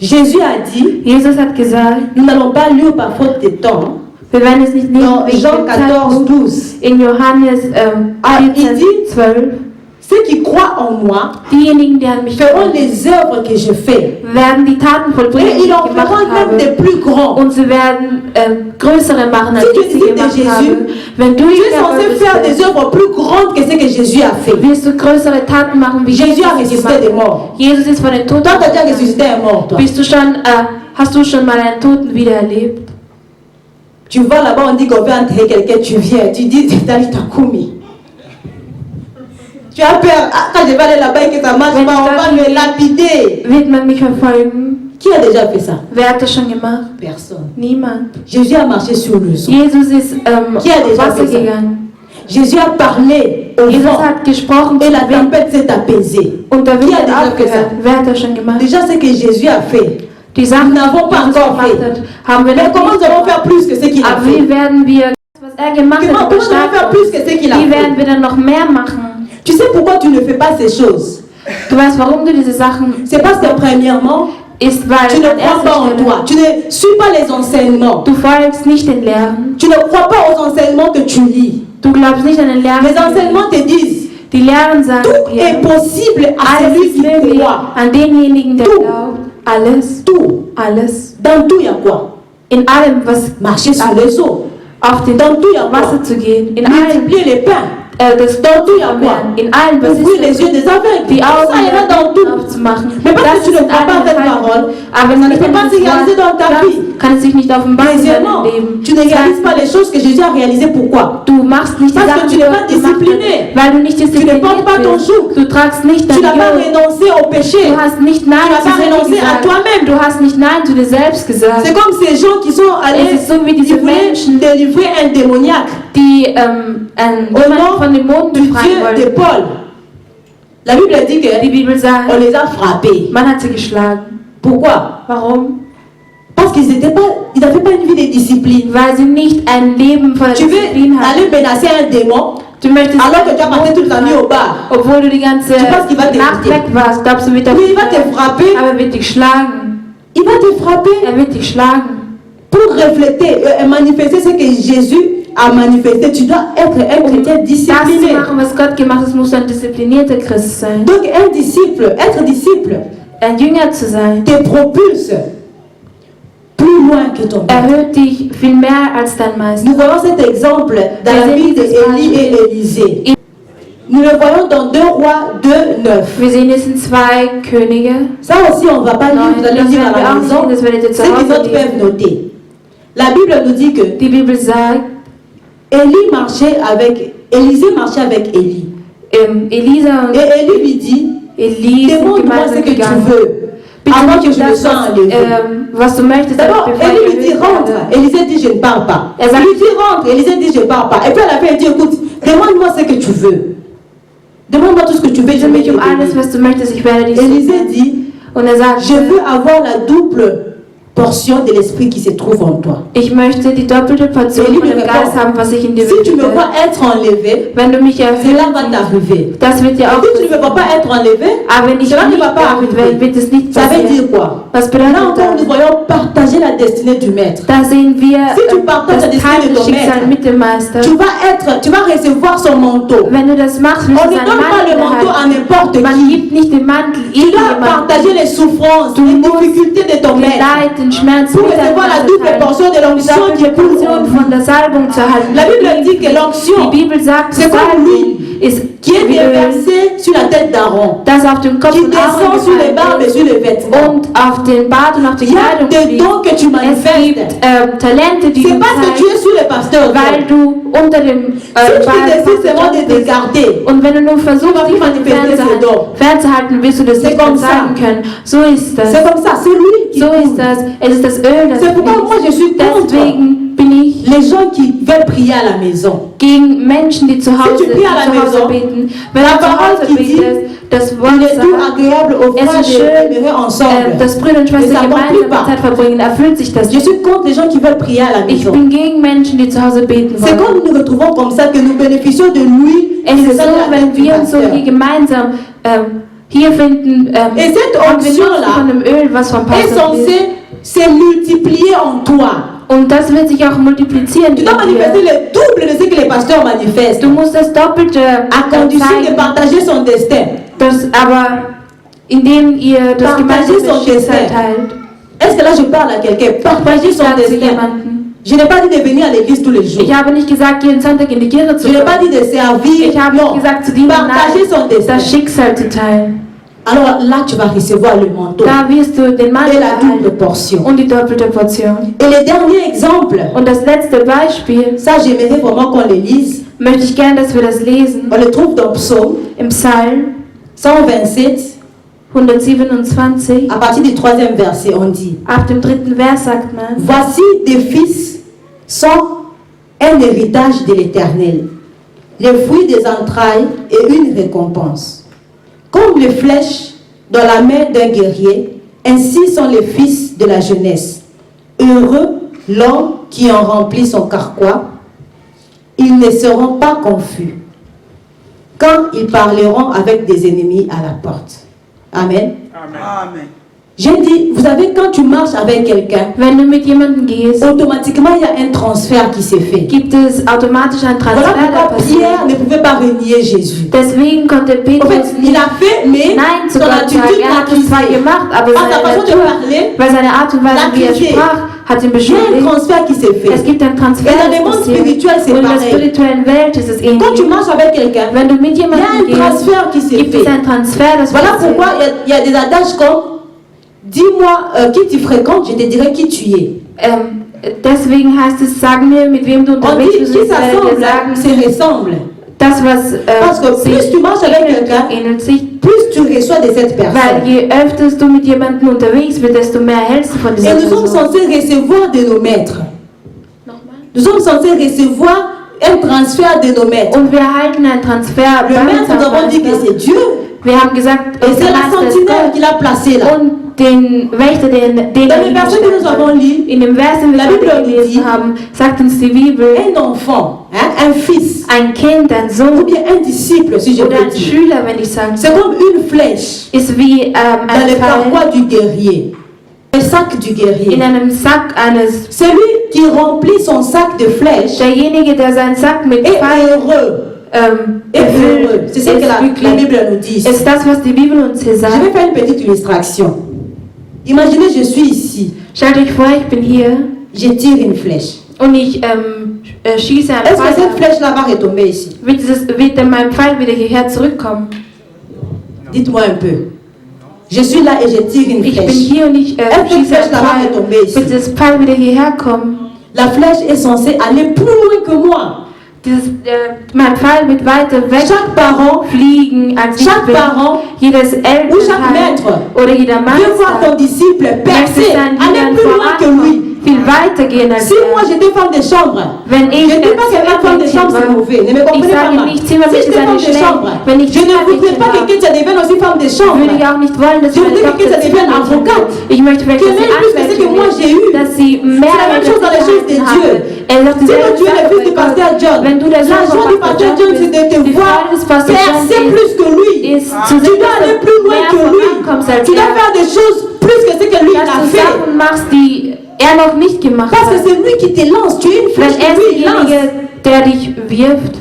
Jésus a dit, Jesus hat gesagt, nous n'allons pas lire par faute de temps, wir werden es nicht nehmen dans wegen Jean dem 14, Zeitpunkt. 12. In Johannes il 14, dit, 12. ceux qui croient en moi diejenigen, die an mich feront les œuvres que je fais. werden die Taten vollbringen, Et die ils ich en gemacht feront même habe. des plus grands. Und sie werden größere machen, als Si tu ich sie disciples de gemacht Jésus, habe. Wenn du Tu es Jünger censé Gottes faire des bist, œuvres plus grandes que ce que Jésus a fait. wirst du größere Taten machen, wie Jésus a Jesus ressuscité des gemacht morts. hat. Jesus ist von den Toten Toi, tu as déjà auferstanden. ressuscité un mort, toi. Hast du schon mal einen Toten wieder erlebt? Tu vas là-bas, on dit qu'on veut enterrer quelqu'un, tu viens, tu dis, Dali Takumi. Tu as peur, quand je vais aller là-bas et que ça marche pas, on va me lapider. Wird man mich verfolgen? Qui a déjà fait ça? Wer hat das schon gemacht? Personne. Niemand. Jésus a marché sur le sol. Jesus ist Qui a auf déjà Wasser fait ça? gegangen. Jésus a parlé au Jesus vent hat gesprochen et la zum Wind tempête s'est apaisée. und der Wind Qui a hat déjà fait aufgehört. ça? Wer hat das schon gemacht? Déjà, ce que Jésus a fait, Die Sachen, nous n'avons die pas Jesus encore gemacht fait. hat, haben wir Mais noch comment nicht nous allons gemacht. faire plus que ce qu'il a Aber fait? wie werden wir, was er gemacht Comment hat, nous allons faire plus que ce qu'il a wie fait? werden wir dann noch mehr machen? Tu sais pourquoi tu ne fais pas ces choses? Du weißt, warum du diese Sachen C'est parce que premièrement, ist, weil tu ne an crois erster pas en Stelle toi. Tu ne suis pas les enseignements. du folgst nicht den Lehren. Tu ne crois pas aux enseignements que tu lis. Du glaubst nicht an den Lehren. Les enseignements te disent, Die Lehren sagen tout est dir, possible à alles celui ist qui möglich croit. an denjenigen, der Du. glaubt. Alles, Tout. alles. Dans tout, il y a quoi? In allem, was Marcher sur les eaux. auf den Dans tout, il y a quoi? Wasser zu gehen. In allem, Multiplier les pains. das Dans tout, il y a quoi? Vermehren. In allem, was Ouvrir les ist yeux des aveugles. die Tout Augen ça ira dans tout. aufzumachen. Mais parce que Das tu ne ist in crois pas allem cette enthalten. parole, Aber wenn ça du ne nicht peut an pas se dieses réaliser Wort dans ta glaubst, vie. kann es sich nicht offenbaren in Deuxièmement, deinem Leben. tu ne réalises pas les choses que Jésus a réalisées. Pourquoi? Du machst nicht die Parce que Sachen, tu die n'es Gott pas gemacht discipliné. hat, weil du nicht diszipliniert portes pas ton bist. joug. Du tragst nicht Tu dein n'as pas Joch. renoncé au péché. Du hast nicht Nein Tu n'as zu pas Sünde renoncé à gesagt. toi-même. Du hast nicht Nein zu dir selbst gesagt. C'est comme ces gens qui sont allés Es ist so wie diese Menschen, délivrer un démoniaque die au jemanden nom von dem Mond du befreien Dieu de wollen. Paul. La Bible dit Die qu'on Bibel sagt, les a frappés. man hat sie geschlagen. Pourquoi? Warum? Parce qu'ils n'avaient pas une vie de discipline. Weil sie nicht ein Leben voller Tu veux Disziplin hatten. aller menacer un démon Du möchtest alors que tu as passé toute la nuit au bar. obwohl du die ganze penses qu'il va te Nacht écouter? weg warst, glaubst du, wird er Oui, il va te frapper. aber er wird dich schlagen. Il va te frapper Er wird dich schlagen. pour refléter et manifester ce que Jésus a manifesté. Tu dois être un chrétien Das zu discipliné. machen, was Gott gemacht hat, musst du ein disziplinierter Christ sein. Donc un disciple, être disciple, Ein Jünger zu sein, te propulse plus loin que ton maître. erhöht dich viel mehr als dein Meister. Nous voyons cet exemple dans la vie d'Élie et Élisée. Nous le voyons dans 2 Rois 2:9. Wir sehen, es sind zwei Könige. Ça aussi, on ne va pas lire, vous allez Das lire werden à wir la auch maison. sehen, das werdet ihr zu Ceux qui Hause autres peuvent lesen. noter. La Bible nous dit que Die Bibel sagt, Élisée marchait avec Élie. Elisa und Et Élie lui dit, Elie sind demande-moi ce gemeinsam que tu gegangen. veux, Bitte avant que nicht je me das, sois enlevé. was du möchtest, D'abord, bevor Élie ich lui dit, erhöht rentre. werde. Élisée dit, je ne pars pas. Er sagt, Il lui dit, rentre. Élisée dit, je ne pars pas. Et puis à la fin, il dit, écoute, demande-moi ce que tu veux. Demande-moi tout ce que tu veux, je bitte vais mich te um alles, donner. was du möchtest, ich werde dich Élisée segnen. dit, Und er sagt, je veux avoir la double portion de l'esprit qui se trouve en toi. ich möchte die doppelte Portion Elie von lui dem répond, Geist haben, was ich in dir Si tu me will. vois être enlevé, Wenn du mich cela erhöht, va t'arriver. das wird dir auch Si tu ne me vois pas être enlevé, aber wenn ich cela ne nicht va pas erhöht werde, arriver. wird es nicht Ça veut passieren. dire quoi? Was Là bedeutet encore, nous das? voyons partager la destinée du maître. Da sehen wir Si tu partages das la destinée de ton Schicksal maître, mit dem Meister. tu vas recevoir son manteau. Wenn du das machst, wirst On du ne seinen donne pas le Mantel manteau à erhalten. n'importe Man qui. gibt nicht den Mantel Tu dois irgendjemandem. partager les souffrances, Du les musst difficultés de ton Den maître Leid, den Schmerz pour mit recevoir la deinem double Teilen. portion de Die l'onction qui doppelte est pour Portion lui. von der Salbung zu erhalten. La Bible dit que Die l'onction Bibel sagt, c'est comme Salbung l'huile ist qui est wie Öl, déversée sur la tête d'Aaron, das auf den Kopf qui von Aaron descend sur les gefallen barbes et ist sur les vêtements. und auf den Bart und auf die Il y a Kleidung des fließt. dons que tu Es manifestes. gibt Talente, die C'est du parce que tu zeigst, es sur le pasteur. weil du unter dem Si tu décides seulement de te bist. garder, Und wenn du nur versuchst, vas dich plus von dem manifester ces dons. fernzuhalten, wirst du das C'est nicht comme mehr zeigen ça. können. So ist das. c'est comme ça, c'est lui qui So coule. ist das. Es ist das Öl, das C'est pourquoi moi je suis fließt. contre Deswegen bin ich les gens qui veulent prier à la maison. gegen Menschen, die zu Hause, tu pries à la maison, beten. Wenn la du zu parole Hause qui dit, betest, das Il Wort est tout sagt, agréable aux es frères ist schön, de demeurer ensemble. dass Brüder und Mais ça Schwestern s'accomplit gemeinsam pas. Zeit verbringen, erfüllt sich das. Je suis contre les gens qui veulent prier à la Ich maison. bin gegen Menschen, die zu Hause beten C'est wollen. quand nous nous retrouvons comme ça que nous bénéficions de l'huile Es et de ist ça so, de la wenn tête du wir uns so pasteur. hier gemeinsam hier finden, Et cette haben wir nur onction-là von dem Öl, was vom est Pastor fließt. censée se multiplier en toi. Und das wird sich auch multiplizieren. Tu dois manifester le double de ce que les pasteurs manifestent. Du musst das Doppelte à condition de partager son destin. Aber indem ihr das gemeinsame Schicksal teilt. Est-ce que là je parle à quelqu'un? Partager son destin. Je n'ai pas dit de venir à l'église tous les jours. Ich habe nicht gesagt, jeden Sonntag in die Kirche zu gehen. Je n'ai pas dit de servir. Ich habe nicht gesagt, zu dienen. Partager son destin. Das Schicksal zu teilen. Alors là, tu vas recevoir le manteau. Da wirst du den Mantel et la double portion. Und die doppelte Portion. Et le dernier exemple. Und das letzte Beispiel. Ça, j'aimerais vraiment qu'on le lise. Möchte ich gerne, dass wir das lesen. On le trouve dans Psaume. Im Psalm 127. 127. À partir du 3e verset, on dit. Ab dem 3. Vers sagt man. Voici des fils sont un héritage de l'Éternel, les fruits des entrailles et une récompense. Comme les flèches dans la main d'un guerrier, ainsi sont les fils de la jeunesse. Heureux l'homme qui en remplit son carquois, ils ne seront pas confus quand ils parleront avec des ennemis à la porte. Amen. Amen. J'ai dit, vous savez, quand tu marches avec quelqu'un, automatiquement il y a un transfert qui s'est fait. Gibt es automatisch ein Transfer, voilà pourquoi Pierre ne pouvait pas renier Jésus. Deswegen konnte Petrus en fait, il a fait, mais son attitude hat es zwar gemacht, aber seine Art und Weise, wie er sprach, hat ihn beschuldigt. Il y a un transfert qui s'est fait. Es gibt ein Transfer. Et dans le monde spirituel, c'est pareil. In der spirituellen Welt ist es ähnlich. Quand tu marches avec quelqu'un, wenn du mit jemandem il y a un transfert qui s'est fait. Gibt es ein Transfer, das voilà pourquoi il y a des adages comme dis-moi qui tu fréquentes, je te dirai qui tu es. Deswegen heißt es, sag mir, mit wem du unterwegs bist, qui s'assemble, se ressemble. Das, was parce que plus tu marches avec quelqu'un, plus tu reçois de cette personne. Weil je öfters du mit jemandem unterwegs bist, desto mehr erhältst du von dieser Person. Et nous sommes censés recevoir de nos maîtres. Nous sommes censés recevoir un transfert de nos maîtres. Und wir erhalten einen Transfer. Le maître, nous avons dit que c'est Dieu. Wir haben gesagt, et c'est la sentinelle qu'il a placé là. Und den Wächter, den dans le verset que nous avons lu, in dem Vers, den wir gelesen haben, sagt uns die Bibel, un enfant, un fils, ein Kind, ein Sohn, ou bien un disciple, si je oder peux ein dire. Schüler, wenn ich sagen. C'est comme une flèche ist wie dans le carquois du guerrier. Le sac du guerrier. In einem Sack eines. Celui qui remplit son sac de flèches. Derjenige, der seinen Sack mit Pfeilen heureux. C'est ce que la Bible nous dit. Ist das, was die Bibel uns hier sagt. Je vais faire une petite illustration. Imaginez, je suis ici. Stellt euch vor, ich bin hier. Je tire une flèche. Und ich schieße einen Pfeil. Est-ce que cette flèche-là va retomber ici? Wird mein Pfeil wieder hierher zurückkommen? Dites-moi un peu. Je suis là et je tire une flèche. Ich bin hier und ich schieße einen Pfeil. Wird das Pfeil wieder hierher kommen? La flèche est censée aller plus loin que moi. Mein Pfeil wird weiter weg chaque parent, fliegen als chaque parent, jedes ou chaque maître oder jeder veut voir ton disciple percer, aller plus loin que lui. Viel weitergehen als si moi j'étais femme de chambre, wenn ich je ne dis pas que femme de chambre c'est mauvais, ne me comprenez pas mal. Si j'étais femme de chambre, je ne voudrais pas que Ketia devienne aussi femme de chambre. Würde ich auch nicht wollen, dass je voudrais que Ketia devienne avocate. Ich möchte vielleicht, dass sie plus que ce que moi j'ai eu. C'est la même chose dans les choses de Dieu. Si tu es le fils du pasteur John, la joie du pasteur John c'est de te voir percer plus que lui. Tu dois aller plus loin que lui. Tu dois faire des choses plus que ce que lui a fait. Noch nicht gemacht parce que c'est lui qui te lance, tu es une flèche que lui lance. Der dich wirft.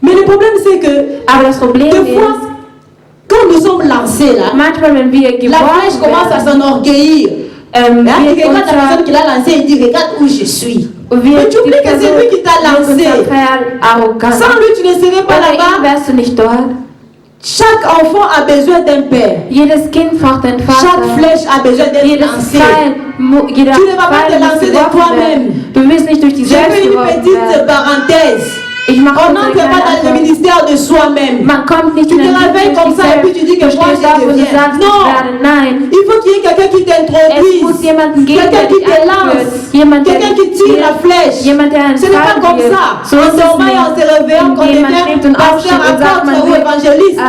Mais le problème c'est que des fois, quand nous sommes lancés là, manchmal, wenn wir la flèche commence à s'enorgueillir. Il regarde la personne qui l'a lancé et dit regarde où je suis. Mais tu oublies que c'est lui qui t'a lancé. Sans lui tu ne serais pas là-bas. Chaque enfant a besoin d'un père. Jedes Kind braucht einen Vater. Chaque flèche a besoin d'être lancée. Tu ne vas pas te lancer de toi-même. Du wirst nicht durch dich selbst geworfen werden. Je fais une petite parenthèse. On n'entre pas dans le ministère de soi-même. Tu te réveilles comme ça et puis tu dis que moi je deviens. Non. Il faut qu'il y ait quelqu'un qui t'introduise. Quelqu'un qui te lance. Quelqu'un qui tire la flèche. Ce n'est pas comme ça. En dormant et en se réveillant qu'on devient pasteur, apôtre ou évangéliste.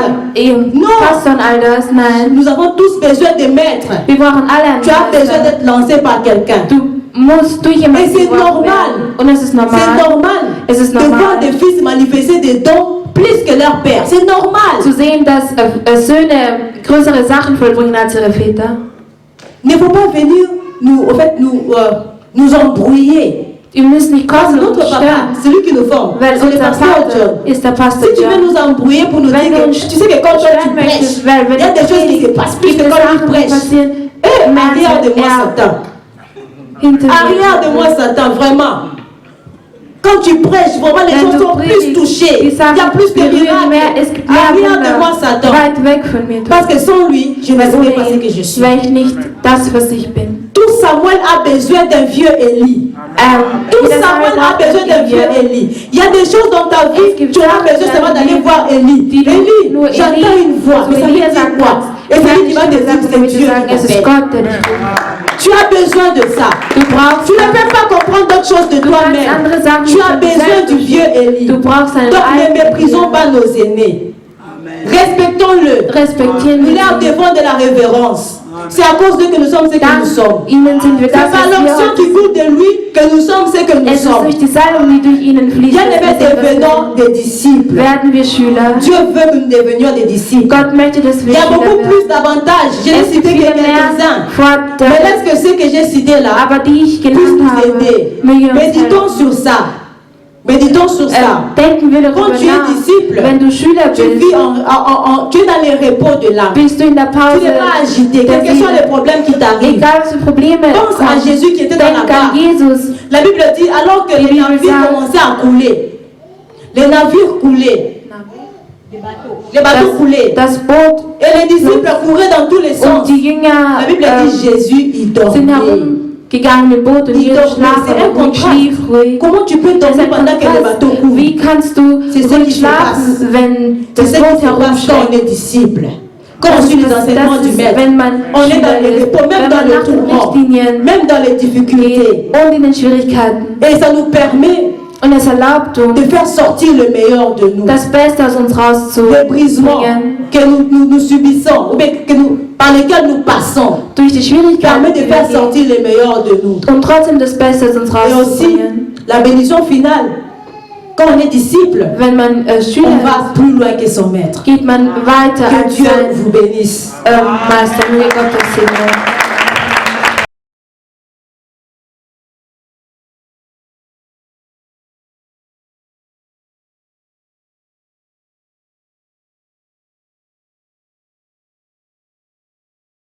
Non. Nous avons tous besoin de maîtres. Tu as besoin d'être lancé par quelqu'un. Et c'est normal. C'est normal de voir des fils manifester des dons plus que leur père. C'est normal. Zu sehen, dass Söhne größere Sachen vollbringen als ihre Väter. Ne faut pas venir nous embrouiller. Wir müssen nicht Notre papa, c'est lui qui nous forme. C'est le pasteur John. Ist der Pastor Si tu veux nous embrouiller pour nous dire que tu sais que quand tu prêches, il y a des choses qui se passent plus que quand tu prêches. Arrière de moi, Satan. Arrière de moi, Satan, vraiment. Quand tu prêches, vraiment les gens sont plus touchés. Il y a plus de miracles. Arrière de moi, Satan. Parce que sans lui, je ne serais pas ce que je suis. Tout Samuel a besoin d'un vieux Élie. Tout Samuel a besoin d'un vieux Élie. Il y a des choses dans ta vie, tu auras besoin seulement d'aller voir Élie. Élie, j'entends une voix, mais ça veut dire quoi? Et c'est lui qui va te dire que c'est Dieu qui t'appelle. Tu as besoin de ça. Tu ne peux pas comprendre d'autres choses de toi-même. Tu as besoin du vieux Élie. Donc ne méprisons pas nos aînés. Respectons-le. Il est en devant de la révérence. C'est à cause d'eux que nous sommes ce que nous sommes. C'est par l'onction qui coule de lui que nous sommes ce que nous sommes. Bien aimés, devenons des disciples. Dieu veut que nous devenions des disciples. Il y a beaucoup plus d'avantages. Je n'ai cité que quelques-uns. Mais est-ce que ce que j'ai cité là puisse nous aider? Méditons sur ça. Méditons sur ça. Quand tu es disciple, tu vis tu es dans les repos de l'âme. Tu n'es pas agité. Quels que soient les problèmes qui t'arrivent. Pense à Jésus qui était dans la barque. La Bible dit alors que les navires commençaient à couler. Les navires coulaient. Les bateaux coulaient. Et les disciples couraient dans tous les sens. La Bible dit Jésus, il dormait. Gegangen im Boot und jeder schlafen und schlief ruhig. Comment tu peux dormir pendant que le bateau coule? Wie kannst du ruhig schlafen, wenn das Boot herumschlägt? On est disciple. Quand on suit les enseignements du Maître, on est dans les repos, même dans le tourment, même dans les difficultés. Und in den Schwierigkeiten. Et ça nous permet und es erlaubt uns, de faire sortir le meilleur de nous. Das Beste aus uns rauszubringen. Les brisements que nous subissons, ou bien par lesquels nous passons, durch die Schwierigkeiten permet de faire sortir le meilleur de nous. Und trotzdem das Beste aus uns rauszubringen. Et aussi, la bénédiction finale. Quand on est disciple, wenn man, on va plus loin que son maître. Geht man weiter que Dieu vous bénisse. Meister, möge Gott das segnen.